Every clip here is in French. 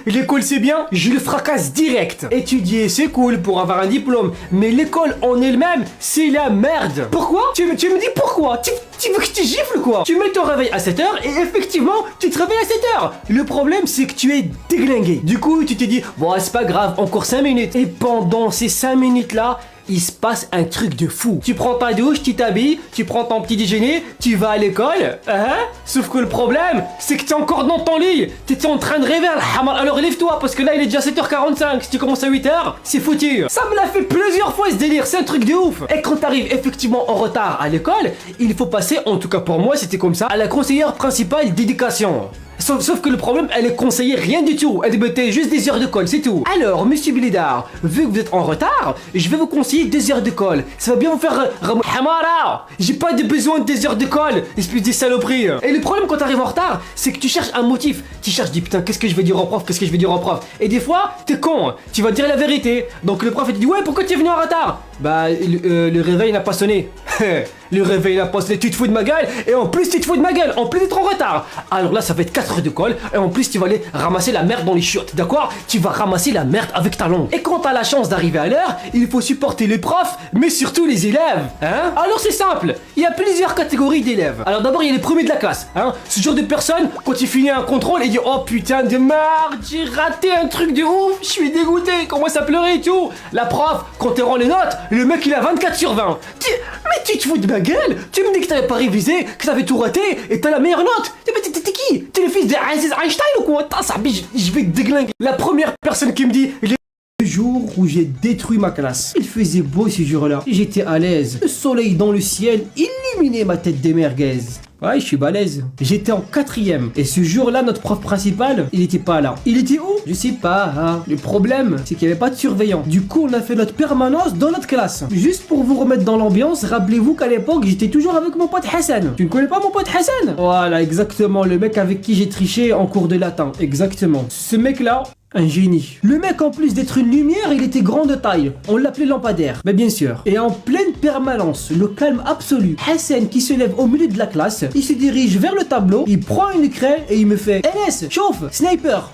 l'école c'est bien, je le fracasse direct. Étudier c'est cool pour avoir un diplôme, mais l'école en elle-même, c'est la merde. Pourquoi? Tu me dis pourquoi? Tu veux que je te gifle quoi? Tu mets ton réveil à 7h et effectivement, tu te réveilles à 7h. Le problème c'est que tu es déglingué. Du coup, tu te dis, bon c'est pas grave, encore 5 minutes. Et pendant ces 5 minutes là, il se passe un truc de fou. Tu prends ta douche, tu t'habilles, tu prends ton petit déjeuner, tu vas à l'école, sauf que le problème, c'est que t'es encore dans ton lit. T'étais en train de rêver, alhamar. Alors lève-toi, parce que là il est déjà 7h45. Si tu commences à 8h, c'est foutu. Ça me l'a fait plusieurs fois ce délire, c'est un truc de ouf. Et quand t'arrives effectivement en retard à l'école, il faut passer, en tout cas pour moi c'était comme ça, à la conseillère principale d'éducation. Sauf que le problème, elle est conseillée rien du tout. Elle débutait juste des heures de colle, c'est tout. Alors, monsieur Blédard, vu que vous êtes en retard, je vais vous conseiller 2 heures de colle. Ça va bien vous faire... Hamara. J'ai pas de besoin de 2 heures de colle, espèce de saloperie. Et le problème quand t'arrives en retard, c'est que tu cherches un motif. Tu cherches, dis putain, qu'est-ce que je vais dire au prof, qu'est-ce que je vais dire au prof. Et des fois, t'es con, tu vas dire la vérité. Donc le prof, il te dit, ouais, pourquoi tu es venu en retard? Bah, le réveil n'a pas sonné. Le réveil n'a pas sonné, tu te fous de ma gueule. Et en plus, tu te fous de ma gueule, en plus d'être en retard. Alors là, ça va être 4 heures de colle. Et en plus, tu vas aller ramasser la merde dans les chiottes, d'accord? Tu vas ramasser la merde avec ta langue. Et quand t'as la chance d'arriver à l'heure, il faut supporter les profs, mais surtout les élèves, hein? Alors c'est simple, il y a plusieurs catégories d'élèves. Alors d'abord, il y a les premiers de la classe, hein? Ce genre de personne, quand il finit un contrôle, il dit, oh putain de merde, j'ai raté un truc de ouf, je suis dégoûté, il commence à pleurer et tout. La prof, quand elle rend les notes, le mec il a 24 sur 20. Mais tu te fous de ma gueule? Tu me dis que t'avais pas révisé, que t'avais tout raté, et t'as la meilleure note. Mais t'es qui? T'es le fils d'Aziz Einstein ou quoi? Je vais te déglinguer. La première personne qui me dit... Le jour où j'ai détruit ma classe. Il faisait beau ce jour-là. J'étais à l'aise. Le soleil dans le ciel illuminait ma tête de merguez. Ouais, je suis balèze. J'étais en 4ème. Et ce jour-là, notre prof principal, il était pas là. Il était où? Je sais pas. Hein. Le problème, c'est qu'il n'y avait pas de surveillant. Du coup, on a fait notre permanence dans notre classe. Juste pour vous remettre dans l'ambiance, rappelez-vous qu'à l'époque, j'étais toujours avec mon pote Hassan. Tu ne connais pas mon pote Hassan? Voilà, exactement. Le mec avec qui j'ai triché en cours de latin. Exactement. Ce mec-là... un génie. Le mec, en plus d'être une lumière, il était grand de taille. On l'appelait lampadaire. Mais bien sûr. Et en pleine permanence, le calme absolu. Hassan qui se lève au milieu de la classe, il se dirige vers le tableau, il prend une craie et il me fait NS, chauffe, sniper.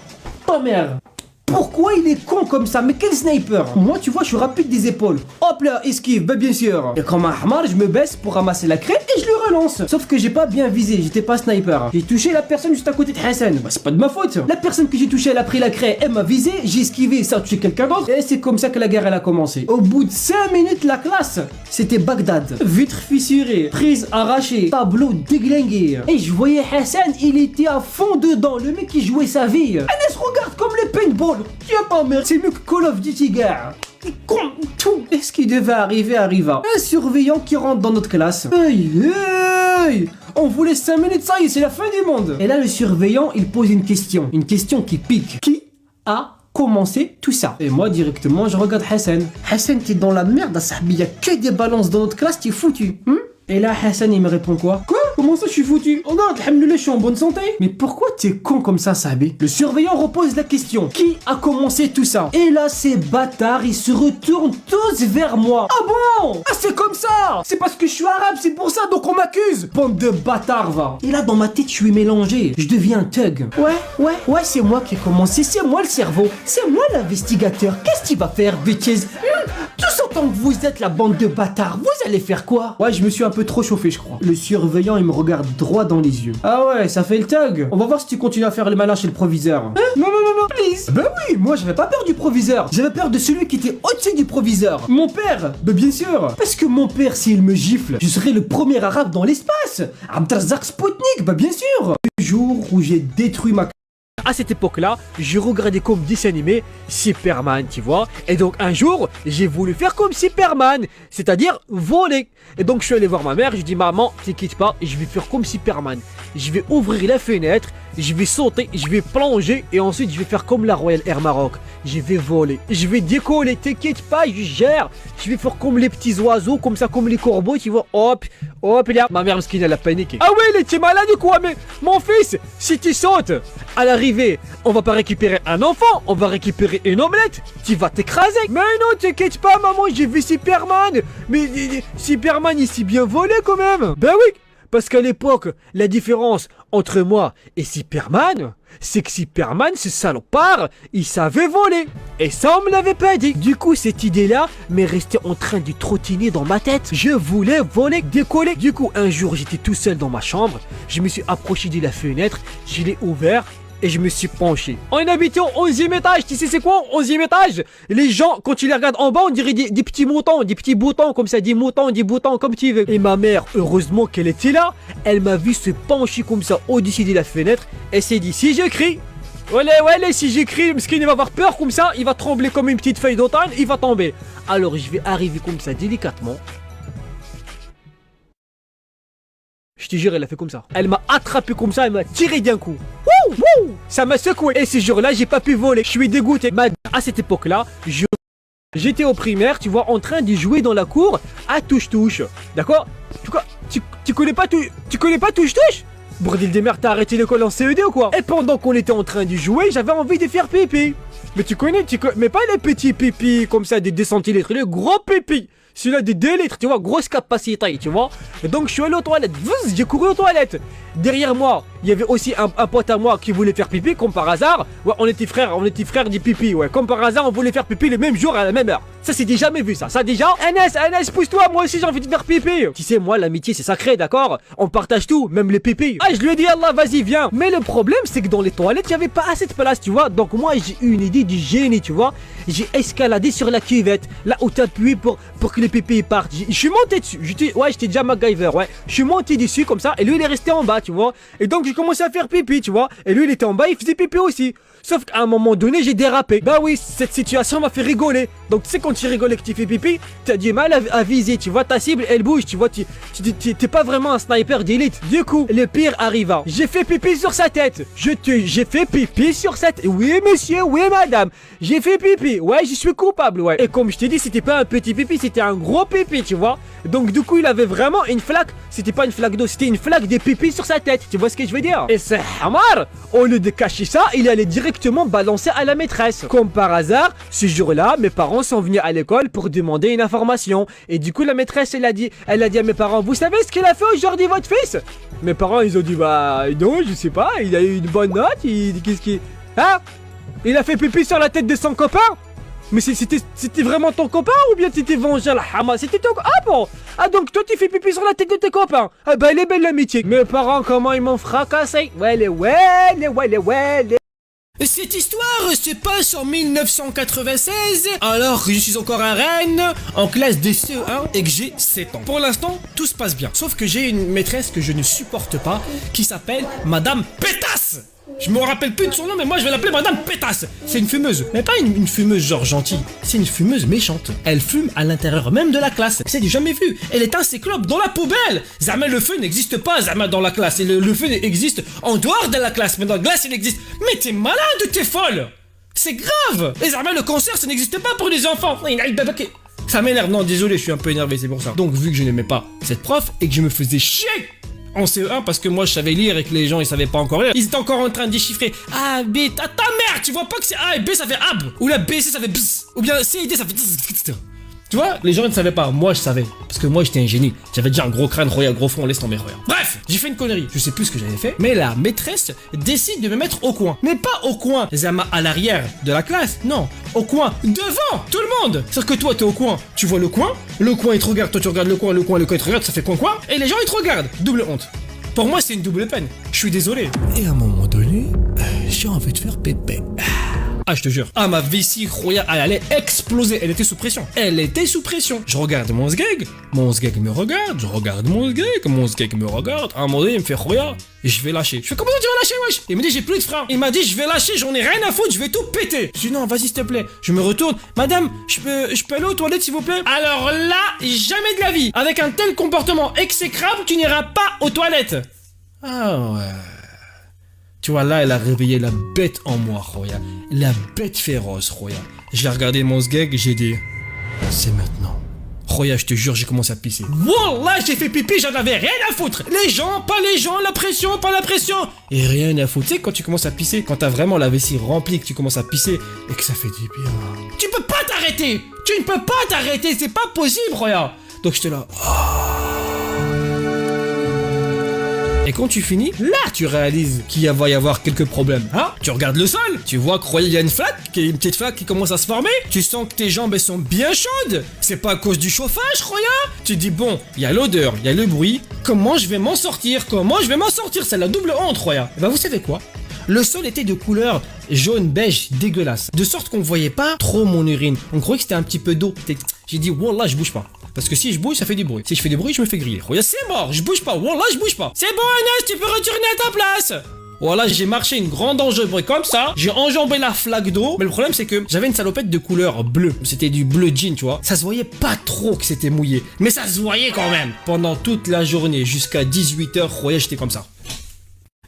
Oh merde. Pourquoi il est con comme ça? Mais quel sniper? Moi tu vois je suis rapide des épaules. Hop là, esquive, bah bien sûr. Et comme un hamar, je me baisse pour ramasser la craie et je le relance. Sauf que j'ai pas bien visé, j'étais pas sniper. J'ai touché la personne juste à côté de Hassan. Bah c'est pas de ma faute. La personne que j'ai touché, elle a pris la craie, elle m'a visé, j'ai esquivé, ça a touché quelqu'un d'autre. Et c'est comme ça que la guerre elle a commencé. Au bout de 5 minutes la classe, c'était Bagdad. Vitre fissurée, prise arrachée, tableau déglingué. Et je voyais Hassan, il était à fond dedans. Le mec il jouait sa vie. Elle se regarde comme le paintball. Tu as pas merde, c'est mieux que Call of Duty, gars. Tout. Et ce qui devait arriver arriva. Un surveillant qui rentre dans notre classe. Hey, on vous laisse 5 minutes, ça y est, c'est la fin du monde. Et là, le surveillant, il pose une question. Une question qui pique. Qui a commencé tout ça? Et moi, directement, je regarde Hassan. Hassan, t'es dans la merde, il y a que des balances dans notre classe, t'es foutu. Et là, Hassan, il me répond quoi? Quoi? Comment ça, je suis foutu? Oh non, alhamdoulilah, je suis en bonne santé. Mais pourquoi t'es con comme ça, Sabi? Le surveillant repose la question. Qui a commencé tout ça? Et là, ces bâtards, ils se retournent tous vers moi. Ah bon? Ah, c'est comme ça? C'est parce que je suis arabe, c'est pour ça, donc on m'accuse. Bande de bâtards, va. Et là, dans ma tête, je suis mélangé. Je deviens un thug. Ouais, c'est moi qui ai commencé. C'est moi le cerveau. C'est moi l'investigateur. Qu'est-ce qu'il va faire, bitches? Tous autant que vous êtes la bande de bâtards, vous allez faire quoi? Ouais, je me suis un peu trop chauffé, je crois. Le surveillant, il me regarde droit dans les yeux. Ah ouais, ça fait le tag. On va voir si tu continues à faire le malin chez le proviseur. Hein? Non, please. Bah oui, moi j'avais pas peur du proviseur. J'avais peur de celui qui était au-dessus du proviseur. Mon père. Bah bien sûr. Parce que mon père, s'il me gifle, je serai le premier arabe dans l'espace. Abdelrazak Spoutnik, bah bien sûr. Le jour où j'ai détruit ma... À cette époque-là, je regardais comme dessin animé Superman, tu vois. Et donc un jour, j'ai voulu faire comme Superman, c'est-à-dire voler. Et donc je suis allé voir ma mère, je dis maman, t'inquiète pas, je vais faire comme Superman. Je vais ouvrir la fenêtre, je vais sauter, je vais plonger et ensuite je vais faire comme la Royal Air Maroc. Je vais voler, je vais décoller, t'inquiète pas, je gère. Je vais faire comme les petits oiseaux, comme ça, comme les corbeaux, tu vois. Hop là. Ma mère, mesquine, elle a paniqué. Ah ouais, elle était malade ou quoi? Mais mon fils, si tu sautes, à l'arrivée, on va pas récupérer un enfant, on va récupérer une omelette. Tu vas t'écraser. Mais non, t'inquiète pas, maman, j'ai vu Superman. Mais Superman, il s'est bien volé quand même. Ben oui. Parce qu'à l'époque, la différence entre moi et Superman, c'est que Superman, ce salopard, il savait voler. Et ça, on me l'avait pas dit. Du coup, cette idée-là m'est restée en train de trottiner dans ma tête. Je voulais voler, décoller. Du coup, un jour, j'étais tout seul dans ma chambre. Je me suis approché de la fenêtre, je l'ai ouvert. Et je me suis penché. On habitait au 11e étage. Tu sais c'est quoi, 11e étage? Les gens, quand tu les regardes en bas, on dirait des petits moutons, des petits boutons, comme ça, des boutons, comme tu veux. Et ma mère, heureusement qu'elle était là, elle m'a vu se pencher comme ça au-dessus de la fenêtre. Et s'est dit, si je crie, ouais, si j'écris, le miskin il va avoir peur comme ça, il va trembler comme une petite feuille d'automne, il va tomber. Alors je vais arriver comme ça délicatement. Je te jure, elle a fait comme ça. Elle m'a attrapé comme ça, elle m'a tiré d'un coup. Wouh, wouh, ça m'a secoué. Et ce jour-là, j'ai pas pu voler. Je suis dégoûté. À cette époque-là, j'étais au primaire, tu vois, en train de jouer dans la cour à touche-touche. D'accord? Tu connais pas touche-touche? Bordel des mères, t'as arrêté l'école en CE2 ou quoi? Et pendant qu'on était en train de jouer, j'avais envie de faire pipi. Mais tu connais, mais pas les petits pipis comme ça, des 2 centilitres, les gros pipis. Celui-là des 2 litres, tu vois, grosse capacité, tu vois. Et donc je suis allé aux toilettes, j'ai couru aux toilettes. Derrière moi, il y avait aussi un pote à moi qui voulait faire pipi, comme par hasard. Ouais, on était frères du pipi, ouais. Comme par hasard, on voulait faire pipi le même jour à la même heure. Ça, c'est jamais vu, ça. Ça, déjà. Anas, pousse-toi, moi aussi j'ai envie de faire pipi. Tu sais, moi, l'amitié, c'est sacré, d'accord? On partage tout, même les pipis. Ah, je lui ai dit, Allah, vas-y, viens. Mais le problème, c'est que dans les toilettes, il n'y avait pas assez de place, tu vois. Donc moi, j'ai eu une idée du génie, tu vois. J'ai escaladé sur la cuvette, là où t'appuies pour que les pipis partent. Je suis monté dessus. J'étais déjà MacGyver, ouais. Je suis monté dessus comme ça, et lui, il est resté en bas, tu vois. Et donc, j'ai commencé à faire pipi, tu vois. Et lui, il était en bas, il faisait pipi aussi. Sauf qu'à un moment donné, j'ai dérapé. Bah oui, cette situation m'a fait rigoler. Donc, tu sais, quand tu rigoles et que tu fais pipi, t'as du mal à viser, tu vois. Ta cible, elle bouge, tu vois. T'es pas vraiment un sniper d'élite. Du coup, le pire arriva. J'ai fait pipi sur sa tête. J'ai fait pipi sur sa tête. Oui, monsieur, oui, madame. J'ai fait pipi. Ouais, je suis coupable, ouais. Et comme je t'ai dit, c'était pas un petit pipi, c'était un gros pipi, tu vois. Donc, du coup, il avait vraiment une flaque. C'était pas une flaque d'eau, c'était une flaque de pipi sur sa tête. Tu vois ce que je veux dire? Et c'est Hamar, au lieu de cacher ça, il allait directement balancer à la maîtresse. Comme par hasard, ce jour-là, mes parents sont venus à l'école pour demander une information. Et du coup, la maîtresse, elle a dit à mes parents, vous savez ce qu'il a fait aujourd'hui, votre fils? Mes parents, ils ont dit, bah non, je sais pas, il a eu une bonne note, qu'est-ce qui... Hein? Il a fait pipi sur la tête de son copain? Mais c'était vraiment ton copain ou bien c'était vengé la hama? C'était ton... Ah bon? Ah donc toi tu fais pipi sur la tête de tes copains? Ah bah elle est belle l'amitié. Mes parents comment ils m'ont fracassé? Ouais. Cette histoire se passe en 1996, alors que je suis encore à Rennes, en classe de CE1 et que j'ai 7 ans. Pour l'instant, tout se passe bien. Sauf que j'ai une maîtresse que je ne supporte pas, qui s'appelle Madame Pétasse. Je me rappelle plus de son nom, mais moi je vais l'appeler Madame Pétasse. C'est une fumeuse, mais pas une fumeuse genre gentille. C'est une fumeuse méchante. Elle fume à l'intérieur même de la classe. C'est du jamais vu. Elle éteint ses clopes dans la poubelle. Jamais le feu n'existe pas, jamais dans la classe. Et le feu existe en dehors de la classe, mais dans la glace il existe. Mais t'es malade, t'es folle. C'est grave. Et jamais le cancer, ça n'existe pas pour les enfants. Ça m'énerve. Non, désolé, je suis un peu énervé, c'est pour ça. Donc vu que je n'aimais pas cette prof et que je me faisais chier en CE1 parce que moi je savais lire et que les gens ils savaient pas encore lire. Ils étaient encore en train de déchiffrer A, B, ta mère, tu vois pas que c'est A et B ça fait AB. Ou la B, C ça fait BS. Ou bien C et D ça fait etc. Tu vois, les gens ils ne savaient pas, moi je savais. Parce que moi j'étais un génie. J'avais déjà un gros crâne, Roya, gros front, laisse tomber Roya. Bref, j'ai fait une connerie. Je sais plus ce que j'avais fait. Mais la maîtresse décide de me mettre au coin. Mais pas au coin, Zama, à l'arrière de la classe. Non, au coin, devant tout le monde. C'est-à-dire que toi t'es au coin, tu vois le coin il te regarde, toi tu regardes le coin il te regarde, ça fait coin. Et les gens ils te regardent. Double honte. Pour moi c'est une double peine. Je suis désolé. Et à un moment donné, j'ai envie de faire pépé. Ah, je te jure. Ah, ma vessie Roya, elle allait exploser. Elle était sous pression. Je regarde mon sgeg me regarde. Je regarde mon sgeg me regarde. À un moment donné, il me fait Roya. Et je vais lâcher. Je fais comment ça tu vas lâcher, wesh? Il me dit j'ai plus de frein. Il m'a dit je vais lâcher, j'en ai rien à foutre, je vais tout péter. Je dis non, vas-y s'il te plaît. Je me retourne. Madame, je peux aller aux toilettes s'il vous plaît? Alors là, jamais de la vie. Avec un tel comportement exécrable, tu n'iras pas aux toilettes. Ah ouais. Tu vois, là, elle a réveillé la bête en moi, Roya. La bête féroce, Roya. J'ai regardé mon sgeg, j'ai dit... C'est maintenant. Roya, je te jure, j'ai commencé à pisser. Wallah, j'ai fait pipi, j'en avais rien à foutre. Les gens, pas les gens, la pression, pas la pression. Et rien à foutre. Tu sais, quand tu commences à pisser, quand t'as vraiment la vessie remplie, que tu commences à pisser, et que ça fait du bien. Tu peux pas t'arrêter. Tu ne peux pas t'arrêter, c'est pas possible, Roya. Donc j'étais là... Et quand tu finis, là tu réalises qu'il va y avoir quelques problèmes. Hein? Tu regardes le sol, tu vois qu'il y a une flaque, qu'il y a une petite flaque qui commence à se former. Tu sens que tes jambes elles sont bien chaudes. C'est pas à cause du chauffage, Roya. Tu te dis bon, il y a l'odeur, il y a le bruit. Comment je vais m'en sortir? C'est la double honte, Roya. Et bah vous savez quoi? Le sol était de couleur jaune beige dégueulasse. De sorte qu'on voyait pas trop mon urine. On croyait que c'était un petit peu d'eau. J'ai dit wallah je bouge pas. Parce que si je bouge ça fait du bruit. Si je fais du bruit je me fais griller. Roya c'est mort, je bouge pas. Wallah je bouge pas. C'est bon Anas, tu peux retourner à ta place. Voilà, j'ai marché une grande enjambée comme ça, j'ai enjambé la flaque d'eau, mais le problème c'est que j'avais une salopette de couleur bleue, c'était du bleu jean, tu vois. Ça se voyait pas trop que c'était mouillé, mais ça se voyait quand même. Pendant toute la journée, jusqu'à 18h, Roya, j'étais comme ça.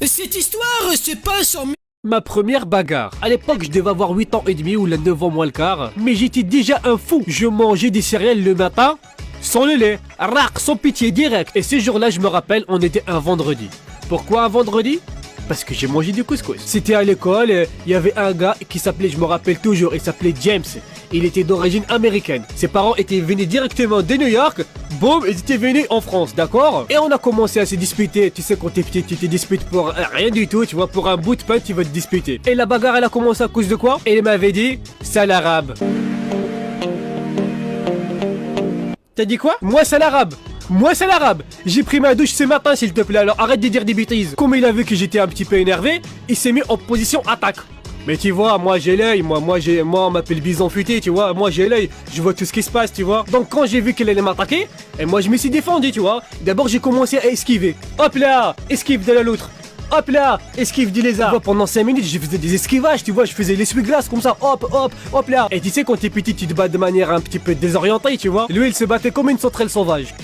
Cette histoire se passe en... Ma première bagarre. À l'époque, je devais avoir 8 ans et demi ou 9 ans moins le quart, mais j'étais déjà un fou. Je mangeais des céréales le matin, sans le lait, rac, sans pitié, direct. Et ce jour-là, je me rappelle, on était un vendredi. Pourquoi un vendredi? Parce que j'ai mangé du couscous. C'était à l'école, il y avait un gars qui s'appelait, je me rappelle toujours, il s'appelait James. Il était d'origine américaine. Ses parents étaient venus directement de New York. Boum, ils étaient venus en France, d'accord? Et on a commencé à se disputer. Tu sais, quand t'es petit, tu te disputes pour rien du tout, tu vois, pour un bout de pain, tu vas te disputer. Et la bagarre, elle a commencé à cause de quoi? Et il m'avait dit, c'est l'arabe. T'as dit quoi? Moi, c'est l'arabe. Moi c'est l'arabe. J'ai pris ma douche ce matin s'il te plaît, alors arrête de dire des bêtises. Comme il a vu que j'étais un petit peu énervé, il s'est mis en position attaque. Mais tu vois, moi j'ai l'œil, moi on m'appelle Bison Futé, tu vois, moi j'ai l'œil, je vois tout ce qui se passe, tu vois. Donc quand j'ai vu qu'il allait m'attaquer, et moi je me suis défendu, tu vois. D'abord j'ai commencé à esquiver. Hop là, esquive de l'autre. Hop là, esquive du lézard. Tu vois, pendant 5 minutes, je faisais des esquivages, tu vois, je faisais l'essuie-glace comme ça, hop, hop, hop là. Et tu sais, quand t'es petit, tu te bats de manière un petit peu désorientée, tu vois. Lui, il se battait comme une sauterelle sauvage.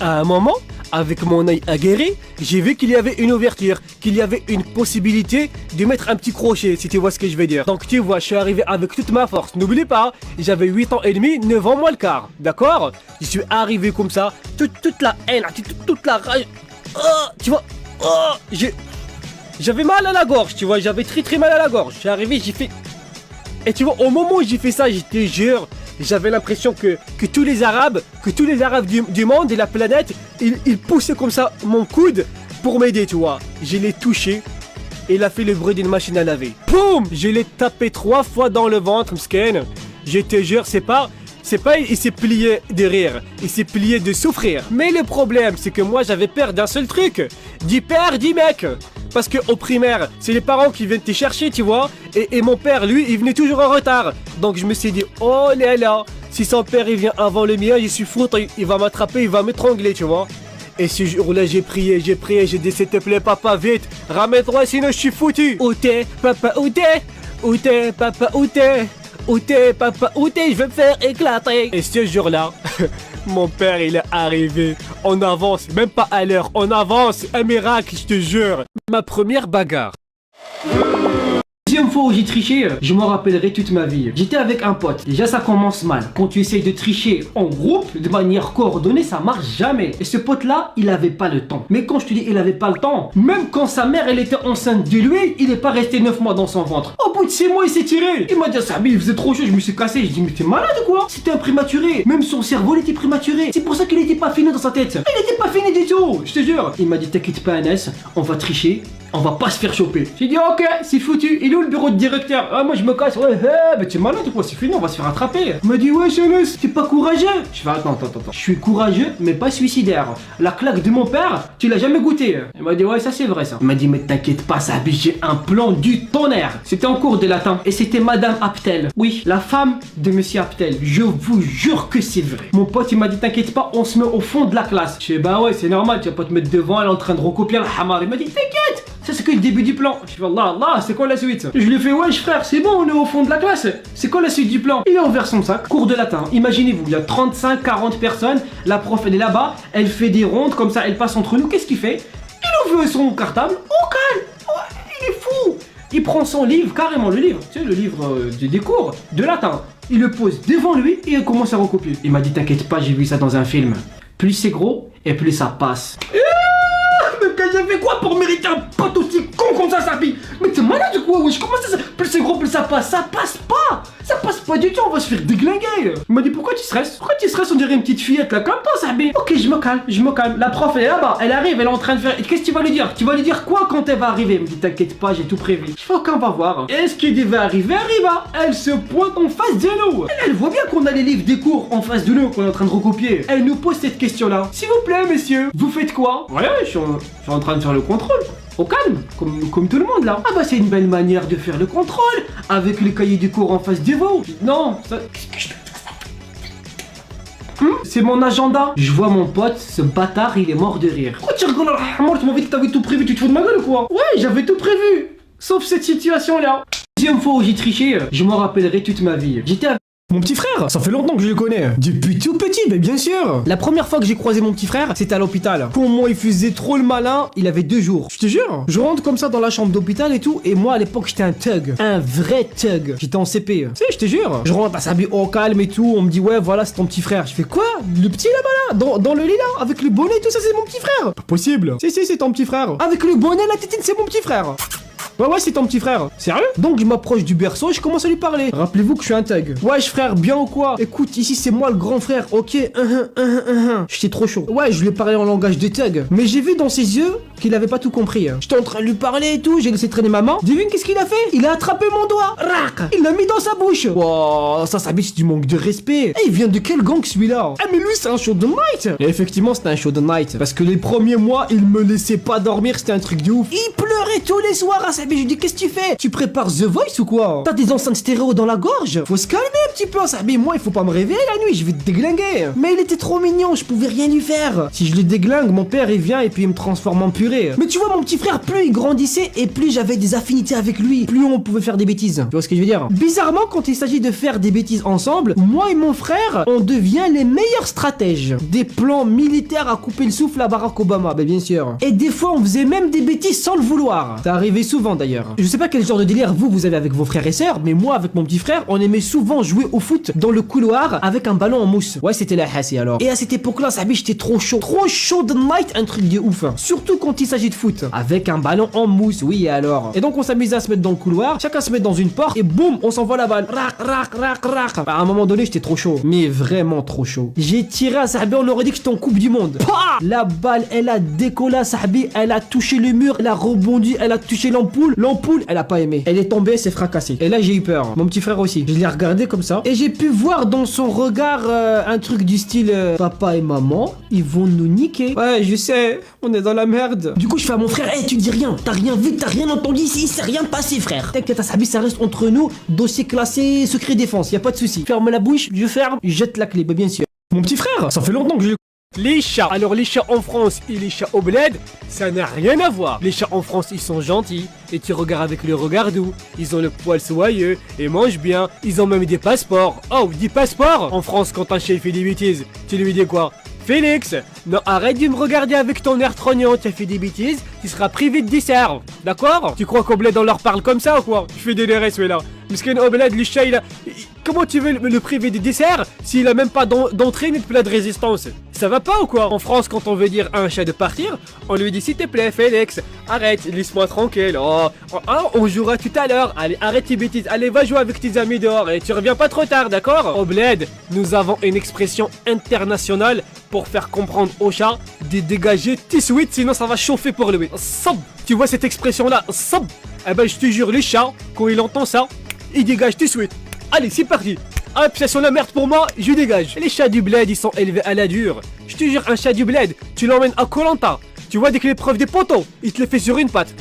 À un moment, avec mon œil aguerri, j'ai vu qu'il y avait une ouverture, qu'il y avait une possibilité de mettre un petit crochet, si tu vois ce que je veux dire. Donc tu vois, je suis arrivé avec toute ma force. N'oublie pas, j'avais 8 ans et demi, 9 ans moins le quart, d'accord? Je suis arrivé comme ça, toute la haine, toute la rage. Oh, tu vois, oh, j'avais mal à la gorge, tu vois, j'avais très mal à la gorge. Je suis arrivé, j'ai fait... Et tu vois, au moment où j'ai fait ça, je te jure, j'avais l'impression que tous les Arabes du monde et la planète, ils poussaient comme ça mon coude pour m'aider, tu vois. Je l'ai touché, et il a fait le bruit d'une machine à laver. Boum! Je l'ai tapé 3 fois dans le ventre, m'sken. Je te jure, c'est pas, il s'est plié de rire, il s'est plié de souffrir. Mais le problème, c'est que moi, j'avais peur d'un seul truc. Du père, du mec. Parce que au primaire, c'est les parents qui viennent te chercher, tu vois. Et mon père, lui, il venait toujours en retard. Donc je me suis dit, oh là là, si son père il vient avant le mien, je suis foutu, il va m'attraper, il va m'étrangler, tu vois. Et ce jour-là, j'ai prié, j'ai dit, s'il te plaît, papa, vite, ramène-toi, sinon je suis foutu. Où t'es, papa, où t'es? Où t'es, papa, où t'es? Où t'es, papa, où t'es? Je vais me faire éclater. Et ce jour-là, mon père, il est arrivé. On avance, même pas à l'heure, on avance. Un miracle, je te jure. Ma première bagarre. Deuxième fois où j'ai triché, je m'en rappellerai toute ma vie. J'étais avec un pote. Déjà ça commence mal. Quand tu essayes de tricher en groupe, de manière coordonnée, ça marche jamais. Et ce pote là, il avait pas le temps. Mais quand je te dis il avait pas le temps, même quand sa mère elle était enceinte de lui, il est pas resté 9 mois dans son ventre. Au bout de 6 mois il s'est tiré. Il m'a dit ça, mais il faisait trop chaud, je me suis cassé. Je dis mais t'es malade ou quoi? C'était un prématuré. Même son cerveau il était prématuré. C'est pour ça qu'il était pas fini dans sa tête. Il était pas fini du tout, je te jure. Il m'a dit t'inquiète pas Anas, on va tricher. On va pas se faire choper. J'ai dit ok, c'est foutu. Il est où le bureau de directeur? Ah moi je me casse. Ouais, mais t'es malade ou quoi? C'est fini, on va se faire attraper. Il m'a dit ouais Chanus, t'es pas courageux. Je fais attends. Je suis courageux mais pas suicidaire. La claque de mon père, tu l'as jamais goûté. Il m'a dit ouais ça c'est vrai ça. Il m'a dit mais t'inquiète pas, ça j'ai un plan du tonnerre. C'était en cours de latin et c'était Madame Aptel. Oui, la femme de Monsieur Aptel. Je vous jure que c'est vrai. Mon pote il m'a dit t'inquiète pas, on se met au fond de la classe. Je fais bah ouais c'est normal, tu vas pas te mettre devant, elle est en train de recopier le hamar. Il m'a dit t'inquiète. Ça c'est que le début du plan. Je fais Allah, c'est quoi la suite? Je lui ai fait wesh frère, c'est bon, on est au fond de la classe. C'est quoi la suite du plan? Il a ouvert son sac, cours de latin. Imaginez-vous, il y a 35-40 personnes. La prof elle est là-bas, elle fait des rondes comme ça, elle passe entre nous. Qu'est-ce qu'il fait? Il ouvre son cartable. Oh calme, il est fou. Il prend son livre, carrément le livre, tu sais le livre des cours de latin. Il le pose devant lui et il commence à recopier. Il m'a dit t'inquiète pas, j'ai vu ça dans un film. Plus c'est gros et plus ça passe. J'ai fait quoi pour mériter un pote aussi petit con comme ça, Sabi. Mais t'es malade ou quoi, wesh? Comment ça, plus c'est gros, plus ça passe? Ça passe pas. Ça passe pas du tout, on va se faire déglinguer. Il m'a dit pourquoi tu stresses? Pourquoi tu stresses? On dirait une petite fillette là, comme toi, Sabi. Ok, je me calme, je me calme. La prof elle est là-bas, elle arrive, elle est en train de faire. Qu'est-ce que tu vas lui dire? Tu vas lui dire quoi quand elle va arriver? Elle me dit t'inquiète pas, j'ai tout prévu. Je fais ok, on va voir. Et ce qui devait arriver arriva. Elle se pointe en face de nous. Elle voit bien qu'on a les livres des cours en face de nous qu'on est en train de recopier. Elle nous pose cette question là. S'il vous plaît, messieurs, vous faites quoi? Ouais, je suis en train de faire le contrôle. Au calme, comme tout le monde là. Ah bah c'est une belle manière de faire le contrôle, avec les cahiers du cours en face de vous. Non, ça... c'est mon agenda. Je vois mon pote, ce bâtard, il est mort de rire. Pourquoi tu rigoles? Tu m'avais dit que t'avais tout prévu, tu te fous de ma gueule ou quoi? Ouais, j'avais tout prévu. Sauf cette situation là. Deuxième fois où j'ai triché, je m'en rappellerai toute ma vie. J'étais avec Mon petit frère, ça fait longtemps que je le connais. Depuis tout petit, mais bien sûr. la première fois que j'ai croisé mon petit frère, c'était à l'hôpital. Pour moi, il faisait trop le malin, il avait 2 jours. Je te jure. Je rentre comme ça dans la chambre d'hôpital et tout, et moi à l'époque j'étais un thug. Un vrai thug. J'étais en CP. Si, je te jure. Je rentre à s'habiller au calme et tout, on me dit ouais voilà c'est ton petit frère. Je fais quoi? Le petit là-bas là, dans le lit là, avec le bonnet et tout ça c'est mon petit frère. Pas possible. Si, c'est ton petit frère. Avec le bonnet, la tétine c'est mon petit frère. Ouais, c'est ton petit frère. Sérieux? Donc je m'approche du berceau et je commence à lui parler. Rappelez-vous que je suis un thug. Wesh frère, bien ou quoi? Écoute, ici c'est moi le grand frère, ok? J'étais trop chaud. Ouais, je lui ai parlé en langage de thug. Mais j'ai vu dans ses yeux qu'il avait pas tout compris. J'étais en train de lui parler et tout, j'ai laissé traîner ma main. Devine qu'est-ce qu'il a fait? Il a attrapé mon doigt. Rac. Il l'a mis dans sa bouche. Wow, ça c'est du manque de respect. Eh, il vient de quel gang celui-là? Ah mais lui c'est un show de night. Et effectivement c'était un show de night. Parce que les premiers mois, il me laissait pas dormir, c'était un truc de ouf. Il pleurait tous les soirs à sa. Je lui dis qu'est-ce que tu fais? Tu prépares The Voice ou quoi? T'as des enceintes stéréo dans la gorge? Faut se calmer un petit peu, ça. Mais moi il faut pas me réveiller la nuit, je vais te déglinguer. Mais il était trop mignon, je pouvais rien lui faire. Si je le déglingue, mon père il vient et puis il me transforme en purée. Mais tu vois mon petit frère, plus il grandissait et plus j'avais des affinités avec lui, plus on pouvait faire des bêtises. Tu vois ce que je veux dire? Bizarrement quand il s'agit de faire des bêtises ensemble, moi et mon frère, on devient les meilleurs stratèges. Des plans militaires à couper le souffle à Barack Obama, bah bien sûr. Et des fois on faisait même des bêtises sans le vouloir. Ça arrivait souvent d'ailleurs. Je sais pas quel genre de délire vous avez avec vos frères et sœurs, mais moi avec mon petit frère, on aimait souvent jouer au foot dans le couloir avec un ballon en mousse. Ouais, c'était la hassie alors. Et à cette époque-là, ça j'étais trop chaud de night, un truc de ouf. Surtout quand il s'agit de foot, avec un ballon en mousse, oui et alors. Et donc on s'amusait à se mettre dans le couloir, chacun se met dans une porte et boum, on s'envoie la balle. Rac. À un moment donné, j'étais trop chaud, mais vraiment trop chaud. J'ai tiré à Sahabi, on aurait dit que j'étais en coupe du monde. Pah, la balle, elle a décollé à Sahabi, elle a touché le mur, elle a rebondi, elle a touché l'ampoule, elle a pas aimé. Elle est tombée, elle s'est fracassée. Et là j'ai eu peur. Mon petit frère aussi. Je l'ai regardé comme ça et j'ai pu voir dans son regard un truc du style papa et maman, ils vont nous niquer. Ouais, je sais, on est dans la merde. Du coup je fais à mon frère, hey, tu dis rien, t'as rien vu, t'as rien entendu ici, il s'est rien passé frère. T'inquiète, ça reste entre nous, dossier classé, secret défense, y a pas de souci. Ferme la bouche, je ferme, je jette la clé, bah bien sûr. Mon petit frère, ça fait longtemps que je le... Les chats. Alors les chats en France et les chats au bled, ça n'a rien à voir. Les chats en France, ils sont gentils et tu regardes avec le regard doux. Ils ont le poil soyeux et mangent bien. Ils ont même des passeports. Oh, des passeports. En France, quand un chat il fait des bêtises, tu lui dis quoi? Félix, non, arrête de me regarder avec ton air trognon, tu as fait des bêtises, tu seras privé de dessert, d'accord? Tu crois qu'au bled on leur parle comme ça ou quoi? Je fais délirer celui-là. Parce qu'au bled, le chat il a... Comment tu veux le priver de dessert s'il a même pas d'entrée ni de plat de résistance? Ça va pas ou quoi? En France, quand on veut dire à un chat de partir, on lui dit s'il te plaît Félix, arrête, laisse-moi tranquille, on jouera tout à l'heure, allez arrête tes bêtises, allez va jouer avec tes amis dehors et tu reviens pas trop tard, d'accord? Au bled, nous avons une expression internationale pour faire comprendre au chat de dégager tout de suite, sinon ça va chauffer pour lui. Sob. Tu vois cette expression là? Sob. Eh ben je te jure, les chats, quand il entend ça, il dégage tout de suite. Allez, c'est parti. Hop, ça sent la merde pour moi, je dégage. Les chats du bled, ils sont élevés à la dure. Je te jure, un chat du bled, tu l'emmènes à Koh Lanta. Tu vois, dès que l'épreuve des poteaux, il te le fait sur une patte.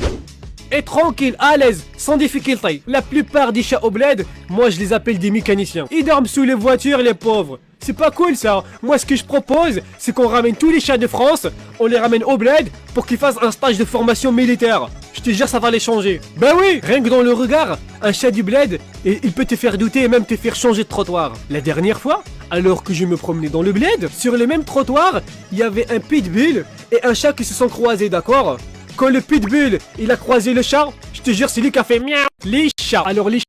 Et tranquille, à l'aise, sans difficulté. La plupart des chats au bled, moi je les appelle des mécaniciens. Ils dorment sous les voitures, les pauvres. C'est pas cool ça. Moi ce que je propose, c'est qu'on ramène tous les chats de France, on les ramène au bled pour qu'ils fassent un stage de formation militaire. Je te jure, ça va les changer. Ben oui, rien que dans le regard, un chat du bled, et il peut te faire douter et même te faire changer de trottoir. La dernière fois, alors que je me promenais dans le bled, sur le même trottoir, il y avait un pitbull et un chat qui se sont croisés, d'accord? Quand le pitbull, il a croisé le chat, je te jure, c'est lui qui a fait miaou. Les chats. Alors les chats...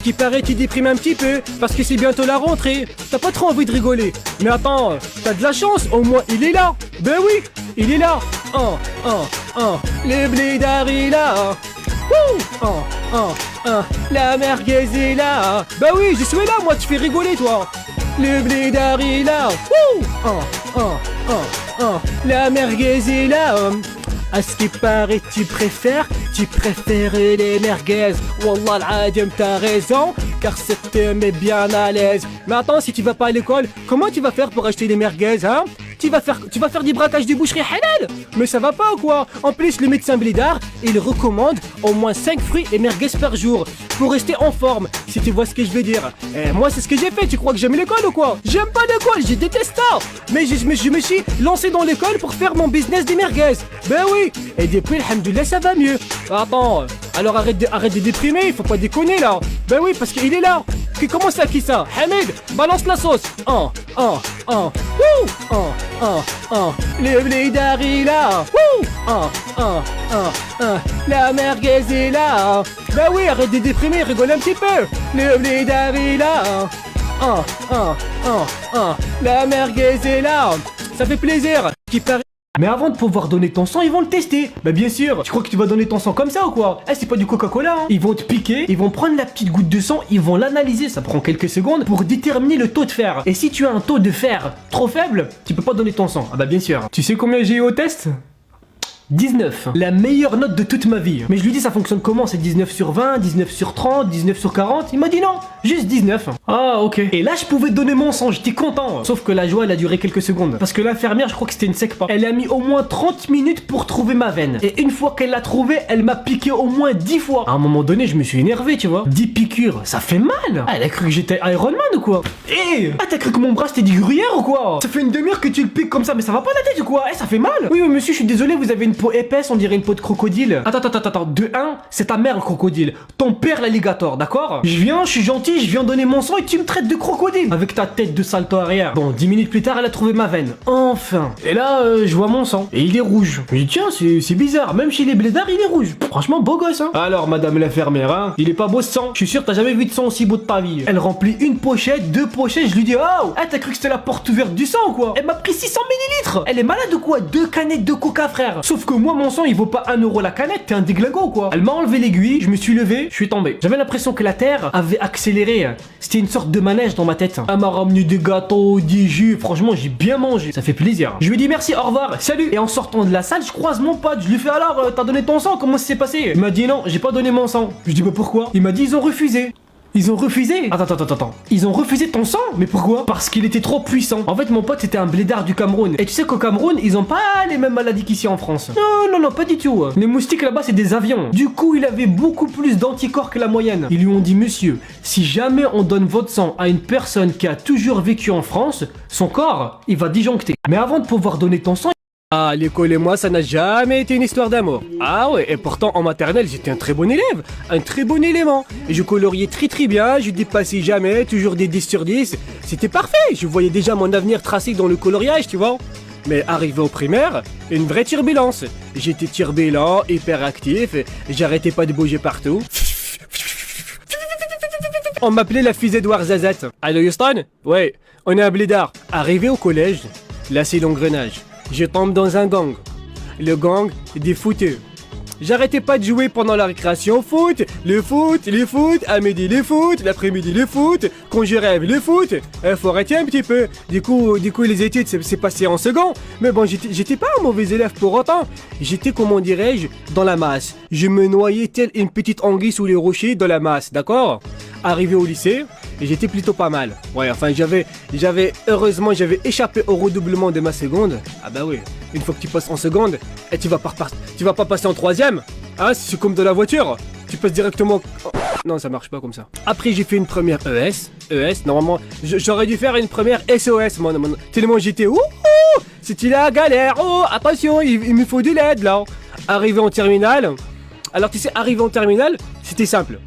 Qui paraît, tu déprimes un petit peu, parce que c'est bientôt la rentrée. T'as pas trop envie de rigoler. Mais attends, t'as de la chance, au moins il est là. Ben oui, il est là. Le blédard est là. La merguez est là. Bah oui, je suis là, moi, tu fais rigoler, toi. Le blédard est là. La merguez est là. À ce qui paraît, tu préfères les merguez. Wallah al-adim, t'as raison, car cette met bien à l'aise. Mais attends, si tu vas pas à l'école, comment tu vas faire pour acheter des merguez, hein? Tu vas faire du braquage de boucherie halal? Mais ça va pas ou quoi? En plus, le médecin Blédard, il recommande au moins 5 fruits et merguez par jour pour rester en forme, si tu vois ce que je veux dire. Et moi, c'est ce que j'ai fait. Tu crois que j'aime l'école ou quoi? J'aime pas l'école, je déteste ça. Mais je me suis lancé dans l'école pour faire mon business des merguez. Ben oui. Et depuis, alhamdoulilah, ça va mieux. Attends, alors arrête de déprimer, il faut pas déconner là. Ben oui, parce qu'il est là. Comment ça, qui ça? Hamid, balance la sauce. Le blédard est là. La merguez est là. Bah oui, arrête de déprimer, rigole un petit peu. Le blédard est là. La merguez est là. Ça fait plaisir. Qui paraît. Mais avant de pouvoir donner ton sang, ils vont le tester. Bah bien sûr. Tu crois que tu vas donner ton sang comme ça ou quoi? Eh, c'est pas du Coca-Cola, hein. Ils vont te piquer, ils vont prendre la petite goutte de sang, ils vont l'analyser, ça prend quelques secondes, pour déterminer le taux de fer. Et si tu as un taux de fer trop faible, tu peux pas donner ton sang. Ah bah bien sûr. Tu sais combien j'ai eu au test? 19. La meilleure note de toute ma vie. Mais je lui dis ça fonctionne comment? C'est 19 sur 20, 19 sur 30, 19 sur 40? Il m'a dit non, juste 19. Ah ok. Et là je pouvais donner mon sang, j'étais content. Sauf que la joie elle a duré quelques secondes. Parce que l'infirmière, je crois que c'était une secpa. Elle a mis au moins 30 minutes pour trouver ma veine. Et une fois qu'elle l'a trouvée, elle m'a piqué au moins 10 fois. À un moment donné je me suis énervé, tu vois. 10 piqûres, ça fait mal. Elle a cru que j'étais Iron Man ou quoi? T'as cru que mon bras c'était du gruyère ou quoi? Ça fait une demi-heure que tu le piques comme ça, mais ça va pas la tête ou quoi? Ça fait mal. Oui monsieur, je suis désolé, vous avez une peau épaisse, on dirait une peau de crocodile. Attends. De 1, c'est ta mère le crocodile. Ton père l'alligator, d'accord? Je suis gentil, je viens donner mon sang et tu me traites de crocodile. Avec ta tête de salto arrière. Bon, 10 minutes plus tard, elle a trouvé ma veine. Enfin. Et là, je vois mon sang. Et il est rouge. Je dis tiens, c'est bizarre. Même chez les blédards, il est rouge. Franchement, beau gosse, hein. Alors, madame l'infirmière, hein, il est pas beau ce sang. Je suis sûr, t'as jamais vu de sang aussi beau de ta vie. Elle remplit une pochette, 2 pochettes. Je lui dis oh, t'as cru que c'était la porte ouverte du sang ou quoi? Elle m'a pris 600 millilitres. Elle est malade ou quoi? 2 canettes de coca, frère. Sauf que moi, mon sang, il vaut pas 1 euro la canette. T'es un déglingo quoi. Elle m'a enlevé l'aiguille, je me suis levé, je suis tombé. J'avais l'impression que la terre avait accéléré. C'était une sorte de manège dans ma tête. Elle m'a ramené des gâteaux, des jus. Franchement, j'ai bien mangé. Ça fait plaisir. Je lui dis merci, au revoir, salut. Et en sortant de la salle, je croise mon pote. Je lui fais alors, t'as donné ton sang? Comment ça s'est passé? Il m'a dit non, j'ai pas donné mon sang. Je lui dis bah pourquoi? Il m'a dit ils ont refusé. Ils ont refusé? Attends. Ils ont refusé ton sang? Mais pourquoi? Parce qu'il était trop puissant. En fait, mon pote, c'était un blédard du Cameroun. Et tu sais qu'au Cameroun, ils ont pas les mêmes maladies qu'ici en France. Non, pas du tout. Les moustiques là-bas, c'est des avions. Du coup, il avait beaucoup plus d'anticorps que la moyenne. Ils lui ont dit, monsieur, si jamais on donne votre sang à une personne qui a toujours vécu en France, son corps, il va disjoncter. Mais avant de pouvoir donner ton sang, ah, l'école et moi, ça n'a jamais été une histoire d'amour. Ah ouais, et pourtant en maternelle, j'étais un très bon élève, un très bon élément. Et je coloriais très bien, je dépassais jamais, toujours des 10 sur 10. C'était parfait, je voyais déjà mon avenir tracé dans le coloriage, tu vois. Mais arrivé au primaire, une vraie turbulence. J'étais turbulent, hyperactif, j'arrêtais pas de bouger partout. On m'appelait la fusée de Warzazat. Allô Houston? Ouais, on est à Blédard. Arrivé au collège, là c'est l'engrenage. Je tombe dans un gang. Le gang des footeux. J'arrêtais pas de jouer pendant la récréation foot, à midi le foot, l'après-midi le foot, quand je rêve le foot. Faut arrêter un petit peu. Du coup les études c'est passé en second. Mais bon, j'étais pas un mauvais élève pour autant. J'étais, comment dirais-je, dans la masse. Je me noyais tel une petite anguille sous les rochers dans la masse, d'accord? Arrivé au lycée, et j'étais plutôt pas mal. Ouais, enfin heureusement j'avais échappé au redoublement de ma seconde. Ah bah oui, une fois que tu passes en seconde, et tu vas pas passer en troisième. Hein, c'est comme dans la voiture, tu passes directement... Oh, non, ça marche pas comme ça. Après j'ai fait une première ES, normalement j'aurais dû faire une première SOS, moi, tellement j'étais c'était la galère, attention, il me faut de l'aide là. Arrivé en terminale, alors tu sais, arrivé en terminale, c'était simple.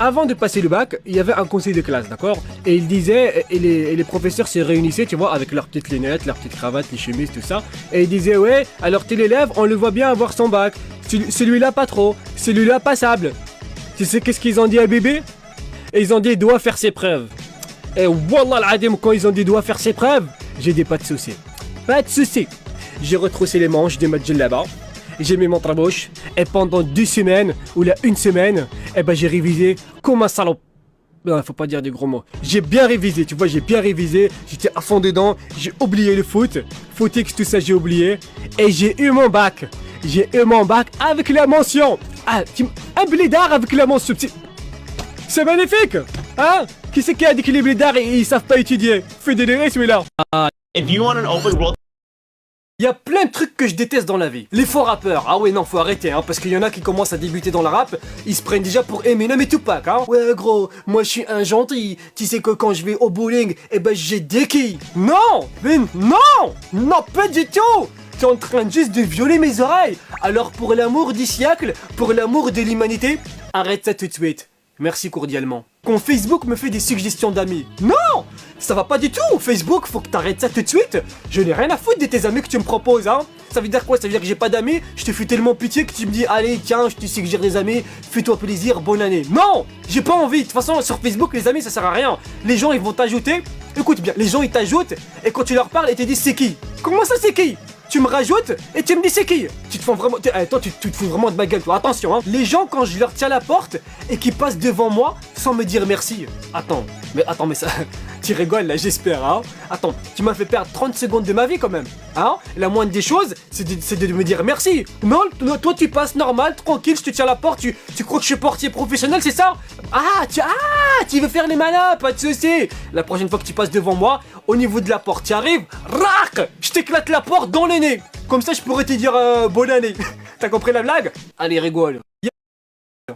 Avant de passer le bac, il y avait un conseil de classe, d'accord? Et il disait, et les professeurs se réunissaient, tu vois, avec leurs petites lunettes, leurs petites cravates, les chemises, tout ça. Et ils disaient, ouais, alors tel élève, on le voit bien avoir son bac. Celui-là pas trop, celui-là passable. Tu sais qu'est-ce qu'ils ont dit à bébé? Et ils ont dit, il doit faire ses preuves. Et wallah al-adim, quand ils ont dit, doit faire ses preuves, j'ai dit, pas de soucis. Pas de soucis. j'ai retroussé les manches de ma djellaba, j'ai mis mon trabouche, et pendant 2 semaines, ou là 1 semaine, eh ben j'ai révisé comme un salope. Non, faut pas dire des gros mots. J'ai bien révisé, tu vois, j'ai bien révisé, j'étais à fond dedans, j'ai oublié le foot, footix, tout ça j'ai oublié, et j'ai eu mon bac. J'ai eu mon bac avec la mention. Ah, un blédard avec la mention. C'est magnifique, hein? Qui c'est qui a dit que les blédards ils savent pas étudier? Fais délirer celui-là. If you want an open world Il y a plein de trucs que je déteste dans la vie. Les faux rappeurs. Ah ouais non, faut arrêter hein, parce qu'il y en a qui commencent à débuter dans le rap, ils se prennent déjà pour Eminem et Tupac hein. Ouais gros, moi je suis un gentil. Tu sais que quand je vais au bowling, eh ben j'ai des quilles. Non, mais non, non pas du tout. T'es en train juste de violer mes oreilles. Alors pour l'amour du siècle, pour l'amour de l'humanité, arrête ça tout de suite. Merci cordialement. Quand Facebook me fait des suggestions d'amis. Non! Ça va pas du tout! Facebook, faut que t'arrêtes ça tout de suite! Je n'ai rien à foutre de tes amis que tu me proposes, hein! Ça veut dire quoi? Ça veut dire que j'ai pas d'amis? Je te fais tellement pitié que tu me dis, allez, tiens, je te suggère des amis, fais-toi plaisir, bonne année. Non! J'ai pas envie! De toute façon, sur Facebook, les amis, ça sert à rien. Les gens, ils vont t'ajouter. Écoute bien, les gens, ils t'ajoutent, et quand tu leur parles, ils te disent, c'est qui? Comment ça, c'est qui? Tu me rajoutes et tu me dis c'est qui? Tu te fais vraiment... Toi tu te fous vraiment de ma gueule toi, attention hein. Les gens quand je leur tiens la porte et qui passent devant moi sans me dire merci. Attends mais ça... Tu rigoles là j'espère hein. Attends, tu m'as fait perdre 30 secondes de ma vie quand même. Hein? La moindre des choses c'est de me dire merci. Non, toi tu passes normal, tranquille, je te tiens la porte, tu crois que je suis portier professionnel c'est ça? Tu veux faire les malins, pas de soucis. La prochaine fois que tu passes devant moi, au niveau de la porte, tu arrives, rac, je t'éclate la porte dans le nez. Comme ça je pourrais te dire bonne année. T'as compris la blague? Allez rigole.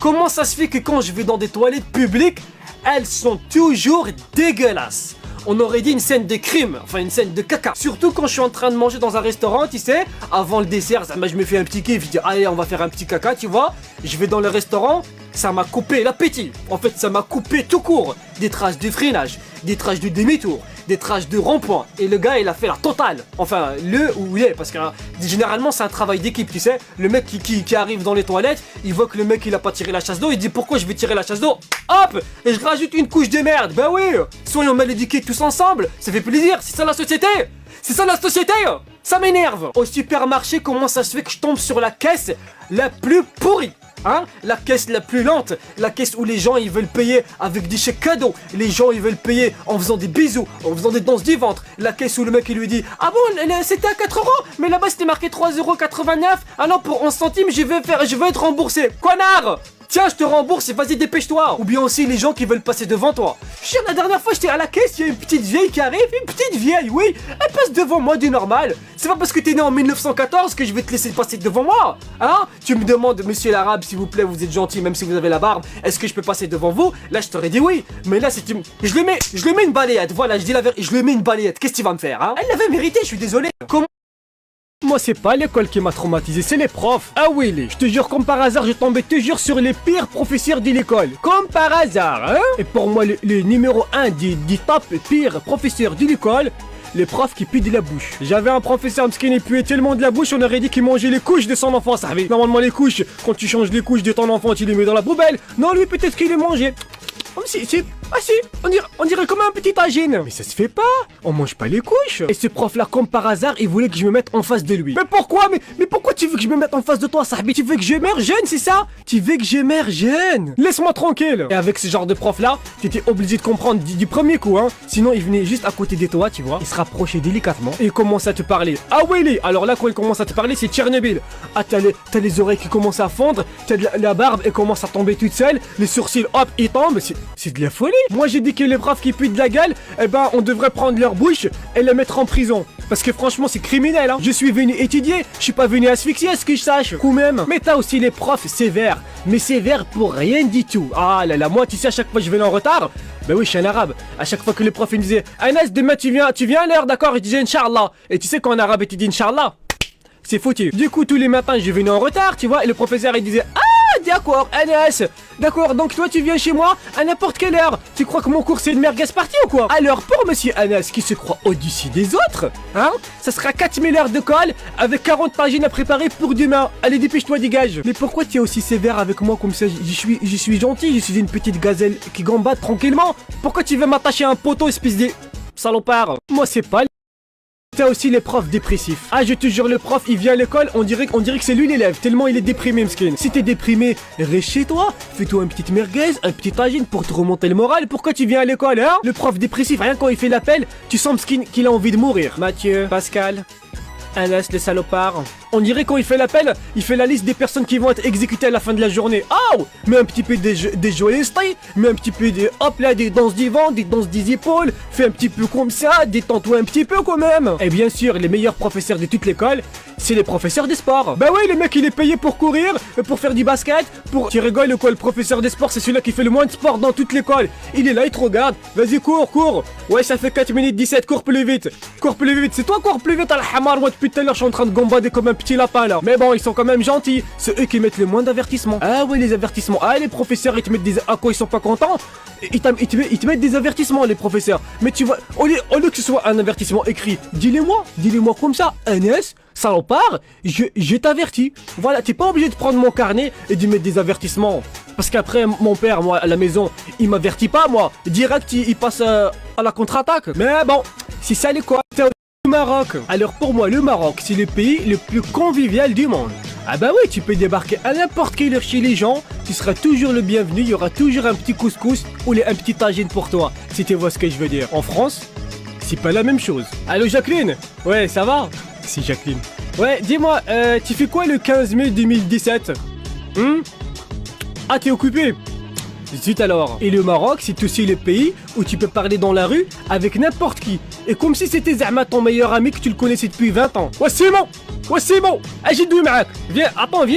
Comment ça se fait que quand je vais dans des toilettes publiques, elles sont toujours dégueulasses? On aurait dit une scène de crime, enfin une scène de caca. Surtout quand je suis en train de manger dans un restaurant, tu sais, avant le dessert, je me fais un petit kiff, je dis allez on va faire un petit caca, tu vois. Je vais dans le restaurant, ça m'a coupé l'appétit. En fait ça m'a coupé tout court. Des traces de freinage, des traces de demi-tour, des traces de rond-point. Et le gars il a fait la totale. Enfin le ou les, parce que généralement c'est un travail d'équipe, tu sais. Le mec qui arrive dans les toilettes, il voit que le mec il a pas tiré la chasse d'eau, il dit pourquoi je vais tirer la chasse d'eau? Hop, et je rajoute une couche de merde. Bah oui, soyons mal éduqués tous ensemble, ça fait plaisir, c'est ça la société. C'est ça la société. Ça m'énerve. Au supermarché, comment ça se fait que je tombe sur la caisse la plus pourrie? Hein? La caisse la plus lente, la caisse où les gens ils veulent payer avec des chèques cadeaux, les gens ils veulent payer en faisant des bisous, en faisant des danses du ventre, la caisse où le mec il lui dit ah bon c'était à 4 euros mais là-bas c'était marqué 3,89€, ah non pour 11 centimes je veux être remboursé, connard. Tiens, je te rembourse et vas-y dépêche-toi. Ou bien aussi les gens qui veulent passer devant toi. Je la dernière fois j'étais à la caisse, il y a une petite vieille qui arrive, une petite vieille, oui, elle passe devant moi du normal. C'est pas parce que t'es né en 1914 que je vais te laisser passer devant moi. Hein? Tu me demandes, monsieur l'arabe, s'il vous plaît, vous êtes gentil, même si vous avez la barbe, est-ce que je peux passer devant vous? Là je t'aurais dit oui. Mais là c'est je lui mets une balayette, voilà, je dis la vérité, je lui mets une balayette, qu'est-ce qu'il va me faire, hein? Elle l'avait mérité, je suis désolé. Comment? Moi c'est pas l'école qui m'a traumatisé, c'est les profs. Ah oui, je te jure comme par hasard, je tombais toujours sur les pires professeurs de l'école. Comme par hasard, hein. Et pour moi le numéro 1 du top pire professeur de l'école, les profs qui puent de la bouche. J'avais un professeur qui puait tellement de la bouche, on aurait dit qu'il mangeait les couches de son enfant. Ça avait normalement les couches, quand tu changes les couches de ton enfant, tu les mets dans la poubelle. Non, lui peut-être qu'il les mangeait. On dirait comme un petit tagine. Mais ça se fait pas. On mange pas les couches. Et ce prof-là, comme par hasard, il voulait que je me mette en face de lui. Mais pourquoi? Mais pourquoi tu veux que je me mette en face de toi, Sahbi? Tu veux que je meure jeune, c'est ça? Tu veux que je meure jeune? Laisse-moi tranquille. Et avec ce genre de prof-là, tu étais obligé de comprendre du premier coup, hein. Sinon, il venait juste à côté de toi, tu vois. Il se rapprochait délicatement et il commence à te parler. Ah oui, alors là, quand il commence à te parler, c'est Tchernobyl. Ah, t'as les oreilles qui commencent à fondre, t'as la barbe, elle commence à tomber toute seule, les sourcils, hop, ils tombent. C'est de la folie. Moi j'ai dit que les profs qui puent de la gueule, eh ben on devrait prendre leur bouche et les mettre en prison. Parce que franchement c'est criminel hein. Je suis venu étudier, je suis pas venu asphyxier à ce que je sache. Ou même. Mais t'as aussi les profs sévères. Mais sévères pour rien du tout. Ah là là, moi tu sais à chaque fois je venais en retard. Ben oui je suis un arabe. À chaque fois que le prof il me disait Anas demain tu viens à l'heure d'accord? Je disais Inch'Allah. Et tu sais qu'en arabe tu dis Inch'Allah, c'est foutu. Du coup tous les matins je venais en retard tu vois. Et le professeur il disait d'accord, Anas. D'accord, donc toi tu viens chez moi à n'importe quelle heure. Tu crois que mon cours c'est une merguez partie ou quoi? Alors pour monsieur Anas qui se croit au-dessus des autres, hein, ça sera 4000 heures de colle avec 40 pagines à préparer pour demain. Allez dépêche-toi, dégage. Mais pourquoi tu es aussi sévère avec moi comme ça? Je suis gentil, je suis une petite gazelle qui gambade tranquillement. Pourquoi tu veux m'attacher à un poteau espèce de salopard? Moi c'est pas T'as aussi les profs dépressifs. Ah, je te jure, le prof, il vient à l'école, on dirait que c'est lui l'élève, tellement il est déprimé, m'skin. Si t'es déprimé, reste chez toi, fais-toi une petite merguez, un petit tagine pour te remonter le moral. Pourquoi tu viens à l'école, hein? Le prof dépressif, rien quand il fait l'appel, tu sens m'skin qu'il a envie de mourir. Mathieu, Pascal, Anas, le salopard. On dirait quand il fait l'appel, il fait la liste des personnes qui vont être exécutées à la fin de la journée. Oh! Mets un petit peu des joyeusetés, mets un petit peu des hop là, des danses du vent, des danses des épaules, fais un petit peu comme ça, détends-toi un petit peu quand même. Et bien sûr, les meilleurs professeurs de toute l'école, c'est les professeurs des sports. Bah oui, le mec il est payé pour courir, pour faire du basket, pour... Tu rigoles quoi, le professeur des sports, c'est celui-là qui fait le moins de sport dans toute l'école. Il est là, il te regarde, vas-y cours. Ouais, ça fait 4 minutes 17, cours plus vite. C'est toi cours plus vite à la hamar, moi depuis tout à l'heure je suis en train de gambader comme un petit lapin là. Mais bon, ils sont quand même gentils. C'est eux qui mettent le moins d'avertissements. Ah oui, les avertissements. Ah, les professeurs, ils te mettent des... Ah quoi, ils sont pas contents? Ils te mettent des avertissements, les professeurs. Mais tu vois, au lieu que ce soit un avertissement écrit, dis-les-moi comme ça. Anas, salopard, je t'avertis. Voilà, t'es pas obligé de prendre mon carnet et de mettre des avertissements. Parce qu'après, mon père, moi, à la maison, il m'avertit pas, moi. Direct, il passe à la contre-attaque. Mais bon, si ça allait quoi? Le Maroc. Alors pour moi, le Maroc, c'est le pays le plus convivial du monde. Ah bah oui, tu peux débarquer à n'importe quelle heure chez les gens, tu seras toujours le bienvenu, il y aura toujours un petit couscous ou un petit tagine pour toi, si tu vois ce que je veux dire. En France, c'est pas la même chose. Allô Jacqueline? Ouais, ça va? C'est Jacqueline. Ouais, dis-moi, tu fais quoi le 15 mai 2017? Ah, t'es occupé? Zut alors. Et le Maroc, c'est aussi le pays où tu peux parler dans la rue avec n'importe qui. Et comme si c'était Zahma ton meilleur ami que tu le connaissais depuis 20 ans. Ouais, c'est bon. Agis de Mac. Viens,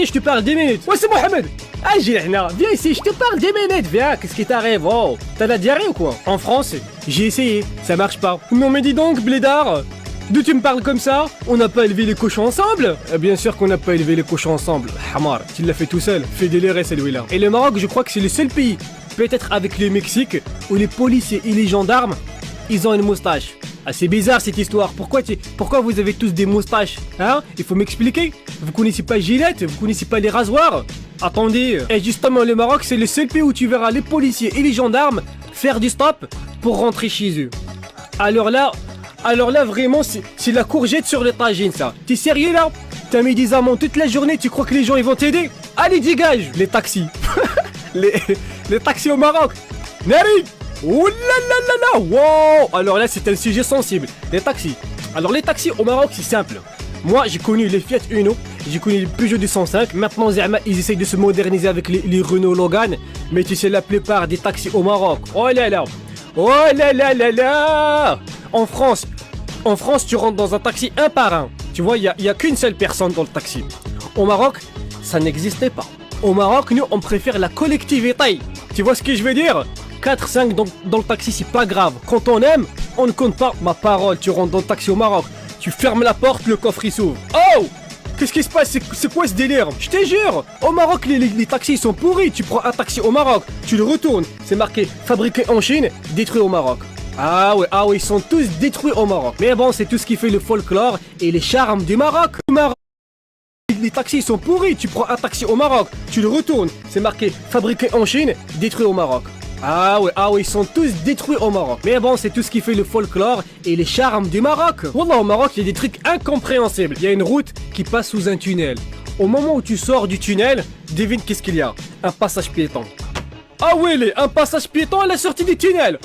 je te parle 10 minutes. Ouais, c'est Mohamed. Agis, viens ici, je te parle 10 minutes. Viens, qu'est-ce qui t'arrive? Oh, t'as la diarrhée ou quoi? En France, j'ai essayé, ça marche pas. Non, mais dis donc, blédard. D'où tu me parles comme ça? On n'a pas élevé les cochons ensemble? Bien sûr qu'on n'a pas élevé les cochons ensemble. Hamar, tu l'as fait tout seul. Fais délirer celui-là. Et le Maroc, je crois que c'est le seul pays, peut-être avec le Mexique, où les policiers et les gendarmes, ils ont une moustache. Ah, c'est bizarre cette histoire. Pourquoi vous avez tous des moustaches? Hein? Il faut m'expliquer. Vous connaissez pas Gillette? Vous connaissez pas les rasoirs? Attendez. Et justement, le Maroc, c'est le seul pays où tu verras les policiers et les gendarmes faire du stop pour rentrer chez eux. Alors là, vraiment, c'est la courgette sur le tagine, ça. T'es sérieux, là? T'as mis des amendes toute la journée, tu crois que les gens, ils vont t'aider? Allez, dégage! Les taxis. les taxis au Maroc. Nari! Oh là là là là! Wow! Alors là, c'est un sujet sensible. Les taxis. Alors, les taxis au Maroc, c'est simple. Moi, j'ai connu les Fiat Uno, j'ai connu les Peugeot 205. Maintenant, ils essayent de se moderniser avec les Renault Logan. Mais tu sais, la plupart des taxis au Maroc. Oh là là! Oh là là là là! En France, tu rentres dans un taxi un par un. Tu vois, il y a qu'une seule personne dans le taxi. Au Maroc, ça n'existait pas. Au Maroc, nous, on préfère la collectivité. Tu vois ce que je veux dire? 4-5 dans le taxi, c'est pas grave. Quand on aime, on ne compte pas. Ma parole, tu rentres dans le taxi au Maroc, tu fermes la porte, le coffre il s'ouvre. Oh! Qu'est-ce qui se passe? C'est quoi ce délire? Je te jure! Au Maroc, les taxis ils sont pourris. Tu prends un taxi au Maroc, tu le retournes. C'est marqué fabriqué en Chine, détruit au Maroc. Ah ouais, ils sont tous détruits au Maroc. Mais bon, c'est tout ce qui fait le folklore et les charmes du Maroc. Les taxis ils sont pourris. Tu prends un taxi au Maroc, tu le retournes. C'est marqué fabriqué en Chine, détruit au Maroc. Ah ouais, ils sont tous détruits au Maroc. Mais bon, c'est tout ce qui fait le folklore et les charmes du Maroc. Wallah, au Maroc, il y a des trucs incompréhensibles. Il y a une route qui passe sous un tunnel. Au moment où tu sors du tunnel, devine qu'est-ce qu'il y a? Un passage piéton. Ah ouais, un passage piéton à la sortie du tunnel.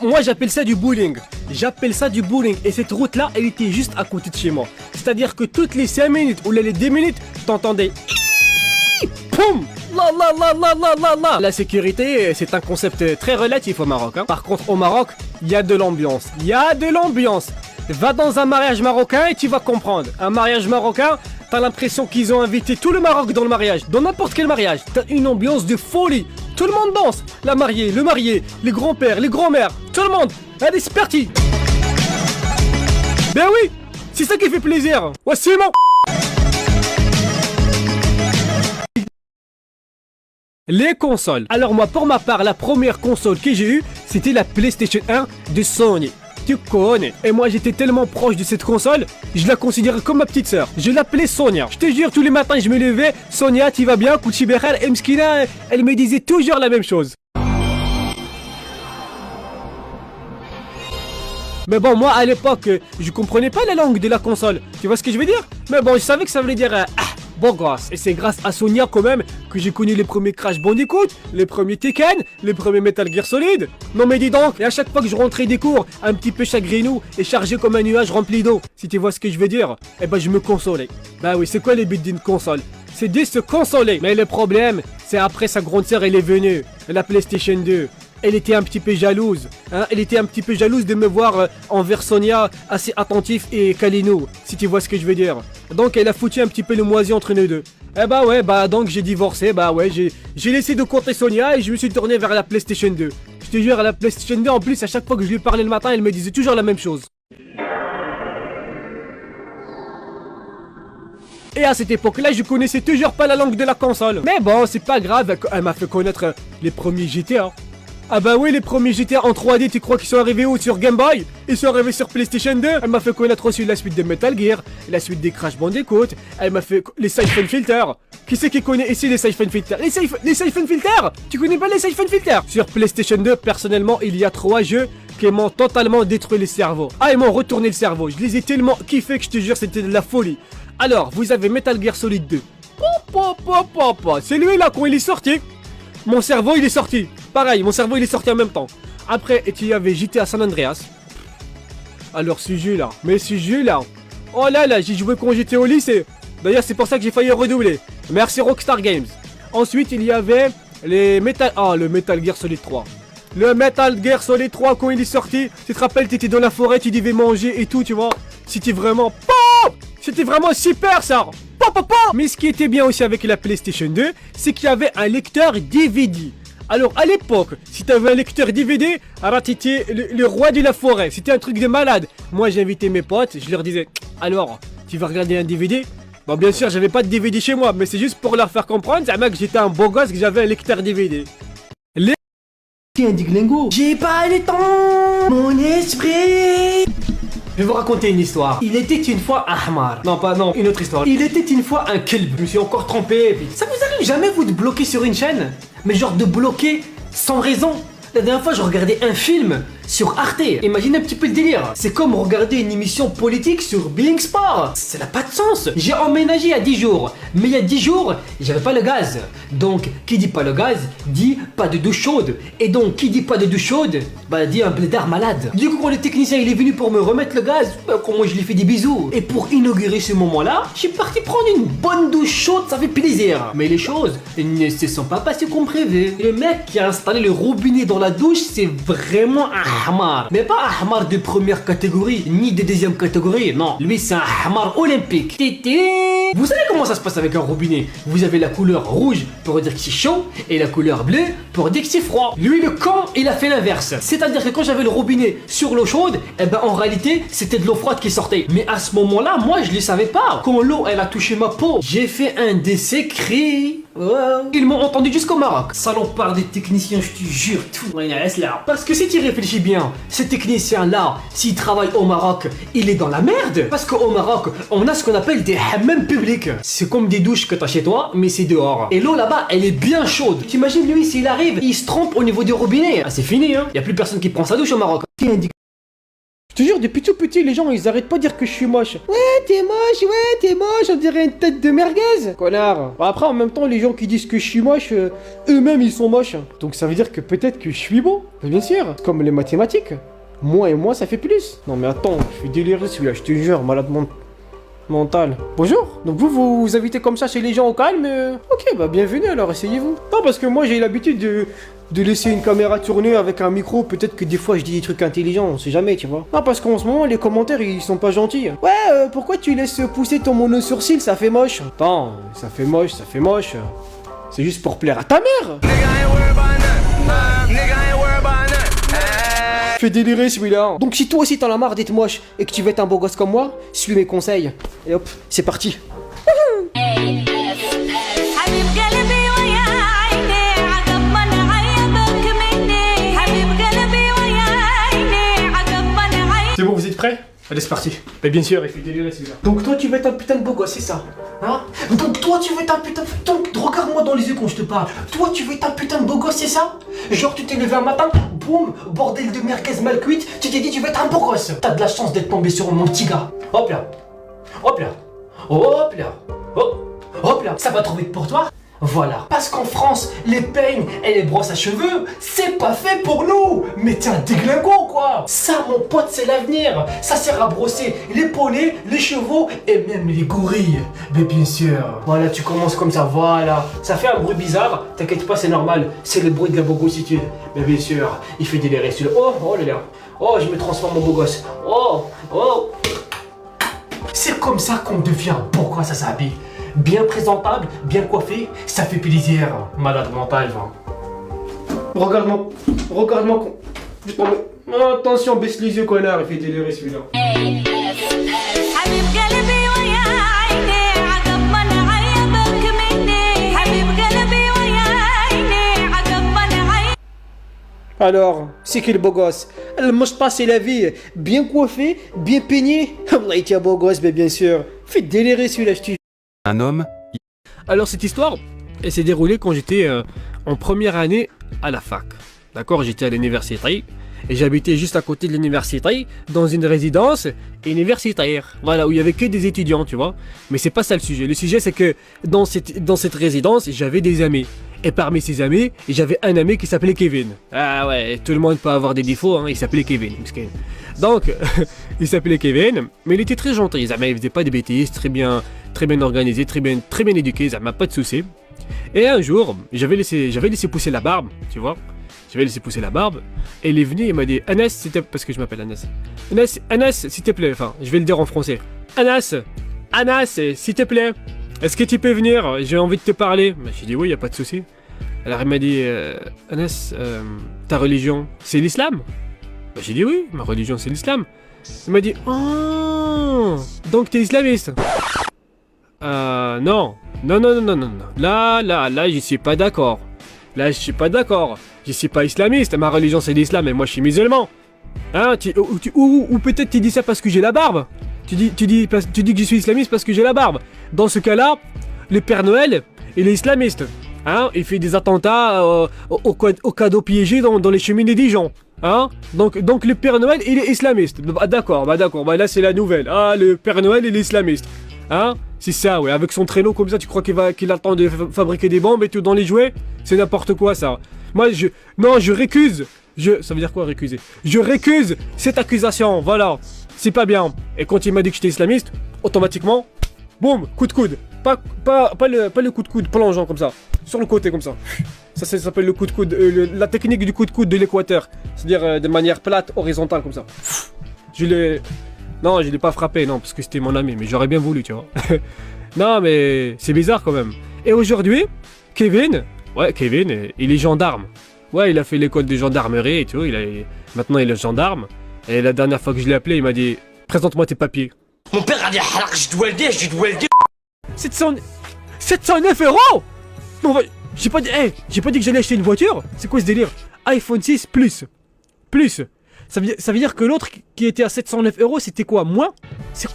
Moi, j'appelle ça du bowling. Et cette route-là, elle était juste à côté de chez moi. C'est-à-dire que toutes les 5 minutes ou les 10 minutes, t'entendais... Poum! La. La sécurité, c'est un concept très relatif au Maroc. Hein. Par contre, au Maroc, il y a de l'ambiance. Va dans un mariage marocain et tu vas comprendre. Un mariage marocain, t'as l'impression qu'ils ont invité tout le Maroc dans le mariage. Dans n'importe quel mariage. T'as une ambiance de folie. Tout le monde danse. La mariée, le marié, les grands-pères, les grands-mères. Tout le monde. Allez, c'est parti. Ben oui, c'est ça qui fait plaisir. Ouais, c'est bon. Les consoles. Alors moi, pour ma part, la première console que j'ai eue, c'était la PlayStation 1 de Sony. Tu connais. Et moi, j'étais tellement proche de cette console, je la considérais comme ma petite sœur. Je l'appelais Sonia. Je te jure, tous les matins, je me levais. Sonia, tu vas bien? Kouchi Bekhar, Mskina, elle me disait toujours la même chose. Mais bon, moi à l'époque, je comprenais pas la langue de la console. Tu vois ce que je veux dire? Mais bon, je savais que ça voulait dire bon gosse. Et c'est grâce à Sonia quand même que j'ai connu les premiers Crash Bandicoot, les premiers Tekken, les premiers Metal Gear Solid. Non mais dis donc, et à chaque fois que je rentrais des cours, un petit peu chagrinou et chargé comme un nuage rempli d'eau, si tu vois ce que je veux dire, eh ben je me consolais. Bah oui, c'est quoi les buts d'une console? C'est de se consoler. Mais le problème, c'est après sa grande sœur elle est venue, la PlayStation 2. Elle était un petit peu jalouse, hein. Elle était un petit peu jalouse de me voir envers Sonia assez attentif et câlinou, si tu vois ce que je veux dire. Donc elle a foutu un petit peu le moisi entre nous deux. Eh bah ouais, bah donc j'ai divorcé, bah ouais, j'ai laissé de côté Sonia et je me suis tourné vers la PlayStation 2. Je te jure, à la PlayStation 2, en plus, à chaque fois que je lui parlais le matin, elle me disait toujours la même chose. Et à cette époque-là, je connaissais toujours pas la langue de la console. Mais bon, c'est pas grave, elle m'a fait connaître les premiers GTA. Ah bah oui, les premiers GTA en 3D, tu crois qu'ils sont arrivés où? Sur Game Boy? Ils sont arrivés sur PlayStation 2. Elle m'a fait connaître aussi la suite de Metal Gear, la suite des Crash Bandicoot. Elle m'a fait les Siphon Filter. Qui c'est qui connaît ici les Siphon Filter? Les Siphon Filter? Tu connais pas les Siphon Filter? Sur PlayStation 2, personnellement, il y a 3 jeux qui m'ont totalement détruit le cerveau. Ah, ils m'ont retourné le cerveau. Je les ai tellement kiffés que je te jure, c'était de la folie. Alors, vous avez Metal Gear Solid 2. C'est lui là quand il est sorti. Mon cerveau il est sorti. Pareil, mon cerveau il est sorti en même temps. Après, il y avait GTA San Andreas. Alors ce jeu là, mais ce jeu là. Oh là là, j'y jouais quand j'étais au lycée. D'ailleurs c'est pour ça que j'ai failli redoubler. Merci Rockstar Games. Ensuite il y avait le Metal Gear Solid 3. Le Metal Gear Solid 3 quand il est sorti. Tu te rappelles, t'étais dans la forêt, tu devais manger et tout, tu vois. C'était vraiment super ça. Mais ce qui était bien aussi avec la PlayStation 2, c'est qu'il y avait un lecteur DVD. Alors à l'époque, si t'avais un lecteur DVD, alors t'étais le roi de la forêt. C'était un truc de malade. Moi j'invitais mes potes, je leur disais, alors, tu vas regarder un DVD? Bon bien sûr, j'avais pas de DVD chez moi, mais c'est juste pour leur faire comprendre, que j'étais un beau gosse, que j'avais un lecteur DVD. Tiens, Diglingo, j'ai pas le temps, mon esprit. Je vais vous raconter une histoire. Il était une fois un hamar. Non, une autre histoire. Il était une fois un kelb. Je me suis encore trompé. Et puis... Ça vous arrive jamais vous de bloquer sur une chaîne? Mais genre de bloquer sans raison? La dernière fois, je regardais un film sur Arte. Imagine un petit peu le délire. C'est comme regarder une émission politique sur Being Sport. Ça n'a pas de sens. J'ai emménagé il y a 10 jours. Mais il y a 10 jours, j'avais pas le gaz. Donc, qui dit pas le gaz, dit pas de douche chaude. Et donc, qui dit pas de douche chaude, bah dit un blédard malade. Du coup, quand le technicien il est venu pour me remettre le gaz, bah, moi je lui ai fait des bisous. Et pour inaugurer ce moment-là, je suis parti prendre une bonne douche chaude, ça fait plaisir. Mais les choses ne se sont pas passées comme prévu. Le mec qui a installé le robinet dans la douche, c'est vraiment un hamar. Mais pas un hamar de première catégorie, ni de deuxième catégorie, non. Lui, c'est un hamar olympique. Vous savez comment ça se passe avec un robinet? Vous avez la couleur rouge pour dire que c'est chaud et la couleur bleue pour dire que c'est froid. Lui, le con, il a fait l'inverse. C'est-à-dire que quand j'avais le robinet sur l'eau chaude, eh ben en réalité, c'était de l'eau froide qui sortait. Mais à ce moment-là, moi, je ne le savais pas. Quand l'eau, elle a touché ma peau, j'ai fait un de ces cris. Wow. Ils m'ont entendu jusqu'au Maroc. Salopard des techniciens, je te jure, tout. Reste là. Parce que si tu réfléchis bien, ce technicien-là, s'il travaille au Maroc, il est dans la merde. Parce qu'au Maroc, on a ce qu'on appelle des hammams publics. C'est comme des douches que t'as chez toi, mais c'est dehors. Et l'eau là-bas, elle est bien chaude. T'imagines lui, s'il arrive, il se trompe au niveau du robinet. Ah, c'est fini, hein. Y a plus personne qui prend sa douche au Maroc. Je te jure, depuis tout petit, les gens, ils arrêtent pas de dire que je suis moche. Ouais, t'es moche, on dirait une tête de merguez. Connard. Bon, après, en même temps, les gens qui disent que je suis moche, eux-mêmes, ils sont moches. Donc ça veut dire que peut-être que je suis beau. Mais bien sûr, c'est comme les mathématiques. Moins et moins, ça fait plus. Non mais attends, je suis déliré celui-là, je te jure, malade mental. Bonjour. Donc vous invitez comme ça chez les gens au calme Ok, bah bienvenue alors, essayez-vous. Non, parce que moi, j'ai l'habitude de laisser une caméra tourner avec un micro, peut-être que des fois je dis des trucs intelligents, on sait jamais, tu vois. Non, parce qu'en ce moment, les commentaires, ils sont pas gentils. Ouais, pourquoi tu laisses pousser ton mono-sourcil, ça fait moche. Attends, ça fait moche. C'est juste pour plaire à ta mère. Fais délirer celui-là. Donc si toi aussi t'en as marre d'être moche et que tu veux être un beau gosse comme moi, suis mes conseils. Et hop, c'est parti. C'est bon, vous êtes prêts? Allez, c'est parti. Mais bien sûr, il fait délirer celui-là. Donc toi, tu veux être un putain de beau gosse, c'est ça? Hein? Donc toi, tu veux être un putain de... Donc, regarde-moi dans les yeux quand je te parle. Toi, tu veux être un putain de beau gosse, c'est ça? Genre, tu t'es levé un matin, boum, bordel de merguez mal cuite, tu t'es dit tu vas être un beau gosse. T'as de la chance d'être tombé sur mon petit gars. Hop là, hop là, hop là, hop là, ça va trop vite pour toi? Voilà, parce qu'en France, les peignes et les brosses à cheveux, c'est pas fait pour nous. Mais t'es un déglingo quoi. Ça mon pote, c'est l'avenir. Ça sert à brosser les poneys, les chevaux et même les gorilles. Mais bien sûr. Voilà, tu commences comme ça, voilà. Ça fait un bruit bizarre, t'inquiète pas, c'est normal. C'est le bruit de la bogossitude. Mais bien sûr, il fait délirer sur le... Oh là là. Oh, je me transforme en beau gosse. Oh. C'est comme ça qu'on devient beau gosse à s'habiller. Bien présentable, bien coiffé, ça fait plaisir. Malade mental, va. Regarde-moi. Putain, mais... Attention, baisse les yeux, connard, il fait délirer celui-là. Alors, c'est qui le beau gosse? Le moustache et la vie, bien coiffé, bien peigné. Allah, il tient beau gosse, mais bien sûr. Fait délirer celui-là, je te... Un homme. Alors cette histoire, elle s'est déroulée quand j'étais en première année à la fac. D'accord, j'étais à l'université et j'habitais juste à côté de l'université dans une résidence universitaire. Voilà, où il y avait que des étudiants, tu vois. Mais c'est pas ça le sujet. Le sujet c'est que dans cette résidence, j'avais des amis. Et parmi ces amis, j'avais un ami qui s'appelait Kevin. Ah ouais, tout le monde peut avoir des défauts, hein, il s'appelait Kevin. Donc, il s'appelait Kevin, mais il était très gentil. Il faisait pas de bêtises, très bien organisé, très bien éduqué, ça m'a pas de soucis. Et un jour, j'avais laissé pousser la barbe, tu vois. J'avais laissé pousser la barbe, et il est venu, il m'a dit, Anas, parce que je m'appelle Anas. Anas, s'il te plaît, enfin, je vais le dire en français. Anas, s'il te plaît, est-ce que tu peux venir? J'ai envie de te parler. J'ai dit oui, y a pas de souci. Alors il m'a dit, Anas, ta religion, c'est l'islam? J'ai dit oui, ma religion c'est l'islam. Il m'a dit, oh, donc t'es islamiste? Non. Là, j'y suis pas d'accord. Je suis pas islamiste, ma religion c'est l'islam et moi je suis musulman. Hein, ou peut-être tu dis ça parce que j'ai la barbe. Tu dis que je suis islamiste parce que j'ai la barbe. Dans ce cas-là, le Père Noël, il est islamiste. Hein, il fait des attentats aux cadeaux piégés dans les cheminées des gens. Hein, donc le Père Noël, il est islamiste. D'accord, là c'est la nouvelle. Ah, le Père Noël, il est islamiste. Hein, c'est ça, ouais. Avec son traîneau comme ça, tu crois qu'il a le temps de fabriquer des bombes et tout dans les jouets? C'est n'importe quoi ça. Moi, je récuse. Ça veut dire quoi récuser? Je récuse cette accusation, voilà. C'est pas bien. Et quand il m'a dit que j'étais islamiste, automatiquement, boum, coup de coude. Pas le coup de coude plongeant comme ça. Sur le côté comme ça. Ça s'appelle le coup de coude, la technique du coup de coude de l'équateur. C'est-à-dire de manière plate, horizontale comme ça. Non, je l'ai pas frappé, non, parce que c'était mon ami, mais j'aurais bien voulu, tu vois. Non, mais c'est bizarre quand même. Et aujourd'hui, Kevin, il est gendarme. Ouais, il a fait l'école de gendarmerie et tout, maintenant il est gendarme. Et la dernière fois que je l'ai appelé, il m'a dit, présente-moi tes papiers. Mon père a dit halak, je dois le dire. 709 euros. Non, j'ai pas dit que j'allais acheter une voiture. C'est quoi ce délire? iPhone 6 plus. Ça veut dire que l'autre qui était à 709 euros, c'était quoi? Moi? C'est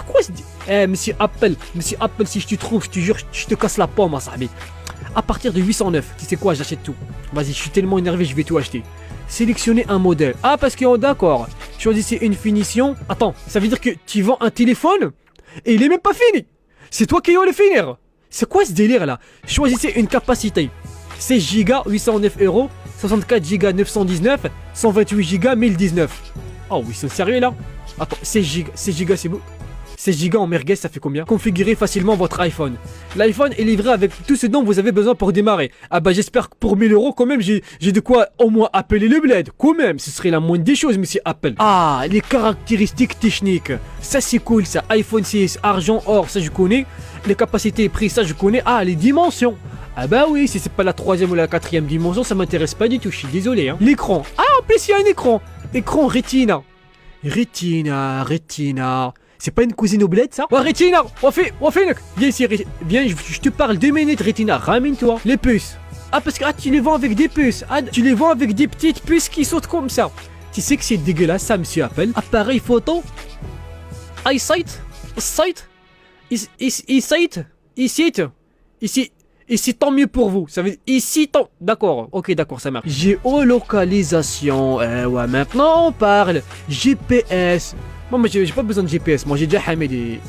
quoi ce délire? Monsieur Apple, si je te trouve, je te jure, je te casse la pomme, Sabi. À partir de 809, tu sais quoi, j'achète tout. Vas-y, je suis tellement énervé, je vais tout acheter. Sélectionnez un modèle. Ah, parce que d'accord. Choisissez une finition. Attends, ça veut dire que tu vends un téléphone et il est même pas fini. C'est toi qui vas le finir. C'est quoi ce délire là? Choisissez une capacité. 16 Go, 809 euros. 64 Go, 919. 128 Go, 1019. Oh oui, c'est sérieux là? Attends, 16 Go, c'est beau. 16 Go en merguez, ça fait combien? Configurez facilement votre iPhone. L'iPhone est livré avec tout ce dont vous avez besoin pour démarrer. Ah bah j'espère que pour 1000 euros quand même j'ai de quoi au moins appeler le bled. Quand même, ce serait la moindre des choses, monsieur Apple. Ah, les caractéristiques techniques. Ça c'est cool ça. iPhone 6, argent, or, ça je connais. Les capacités, prix, ça je connais. Ah, les dimensions. Ah bah oui, si c'est pas la 3e ou la 4e dimension, ça m'intéresse pas du tout, je suis désolé. Hein. L'écran. Ah, en plus il y a un écran. Écran Retina. Retina. C'est pas une cousine au bled ça? Ouais, Retina, viens ici, viens, je te parle 2 minutes, Retina, ramène-toi. Les puces. Ah, parce que tu les vends avec des puces. Ah, tu les vends avec des petites puces qui sautent comme ça. Tu sais que c'est dégueulasse ça, monsieur Apple. Appareil photo. Ici. Ici, tant mieux pour vous. Ça veut dire ici, tant... D'accord, ok, d'accord, ça marche. Géolocalisation. Ouais, maintenant on parle. GPS. Bon, mais j'ai pas besoin de GPS. Moi, j'ai déjà Hamid et...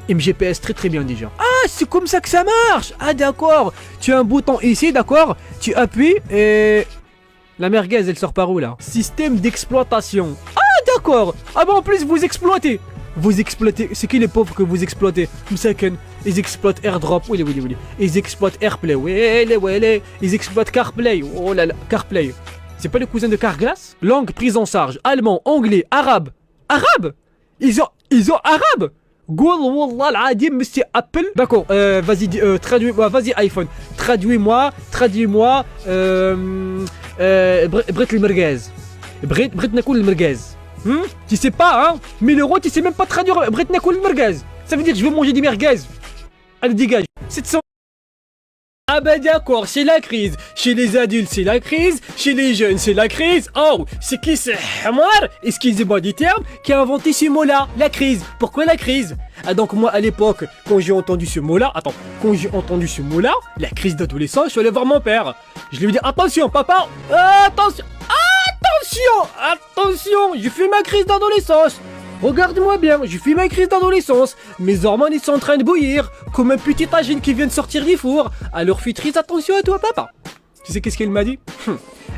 Il me GPS très très bien déjà. Ah, c'est comme ça que ça marche. Ah, d'accord. Tu as un bouton ici, d'accord. Tu appuies et... La merguez, elle sort par où, là? Système d'exploitation. Ah, d'accord. Ah, bah en plus, vous exploitez. Vous exploitez... C'est qui les pauvres que vous exploitez? Msaken. Ils exploitent AirDrop. Oui. Ils exploitent AirPlay. Oui. Ils exploitent CarPlay. Oh là là. CarPlay. C'est pas le cousin de Carglass? Langue prise en charge. Allemand, anglais, arabe. Arabe? Ils ont arabe? Goul wallah al-adim, monsieur Apple. D'accord, vas-y, traduis-moi, vas-y iPhone. Traduis-moi, Brit le merguez. Brit Nakoul le merguez. Tu sais pas, hein? 1000 euros, tu sais même pas traduire Brit Nakoul le merguez. Ça veut dire que je veux manger des merguez. Allez, dégage. 700. Ah bah d'accord, c'est la crise. Chez les adultes, c'est la crise. Chez les jeunes, c'est la crise. Oh, c'est qui ce hamar, excusez-moi du terme, qui a inventé ce mot-là? La crise. Pourquoi la crise? Ah donc moi à l'époque, quand j'ai entendu ce mot-là, la crise d'adolescence, je suis allé voir mon père. Je lui ai dit, attention papa, attention, j'ai fait ma crise d'adolescence. Regarde-moi bien, j'ai fait ma crise d'adolescence. Mes hormones ils sont en train de bouillir, comme un petit tagine qui vient de sortir du four. Alors fais très attention à toi papa. Tu sais qu'est-ce qu'il m'a dit?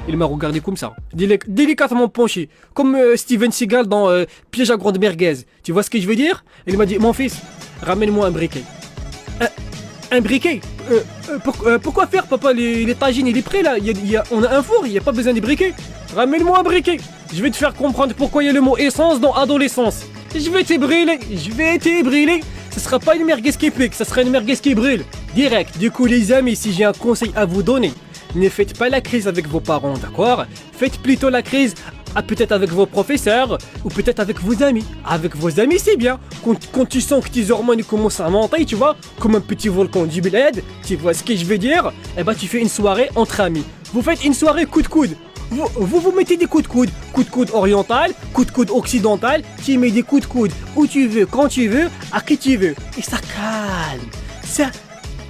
Il m'a regardé comme ça, délicatement penché, comme Steven Seagal dans Piège à grande merguez. Tu vois ce que je veux dire? Il m'a dit, mon fils, ramène-moi un briquet. Un briquet? Pourquoi faire papa? Les tagines il est prêt là, on a un four, il n'y a pas besoin de briquet. Ramène-moi un briquet. Je vais te faire comprendre pourquoi il y a le mot essence dans adolescence. Je vais te brûler. Ce sera pas une merguez qui pique, ça sera une merguez qui brûle. Direct. Du coup les amis, si j'ai un conseil à vous donner, ne faites pas la crise avec vos parents, d'accord? Faites plutôt la crise peut-être avec vos professeurs ou peut-être avec vos amis. Avec vos amis c'est bien. Quand tu sens que tes hormones commencent à monter, tu vois, comme un petit volcan du bled, tu vois ce que je veux dire? Eh ben tu fais une soirée entre amis. Vous faites une soirée coup de coude. Vous mettez des coups de coude oriental, coup de coude occidental, tu mets des coups de coude où tu veux, quand tu veux, à qui tu veux. Et ça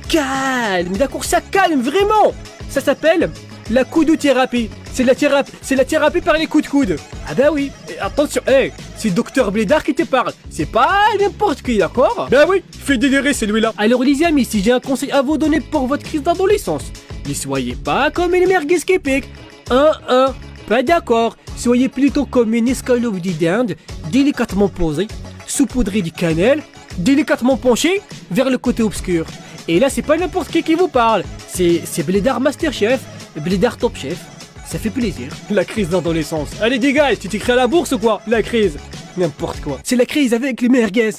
calme, d'accord, ça calme vraiment. Ça s'appelle la coudothérapie. C'est la thérapie par les coups de coude. Ah bah oui, et attention, c'est Docteur Blédard qui te parle. C'est pas n'importe qui, d'accord? Bah oui, fait délirer celui-là. Alors les amis, si j'ai un conseil à vous donner pour votre crise d'adolescence, ne soyez pas comme une merguez qui pique. Pas d'accord. Soyez plutôt comme une escalope de dinde, délicatement posée, saupoudrée de cannelle, délicatement penchée vers le côté obscur. Et là, c'est pas n'importe qui vous parle. C'est Blédard Masterchef, Blédard Top Chef. Ça fait plaisir. La crise d'adolescence. Allez, dégage, tu t'écris à la bourse ou quoi? La crise. N'importe quoi. C'est la crise avec les merguez.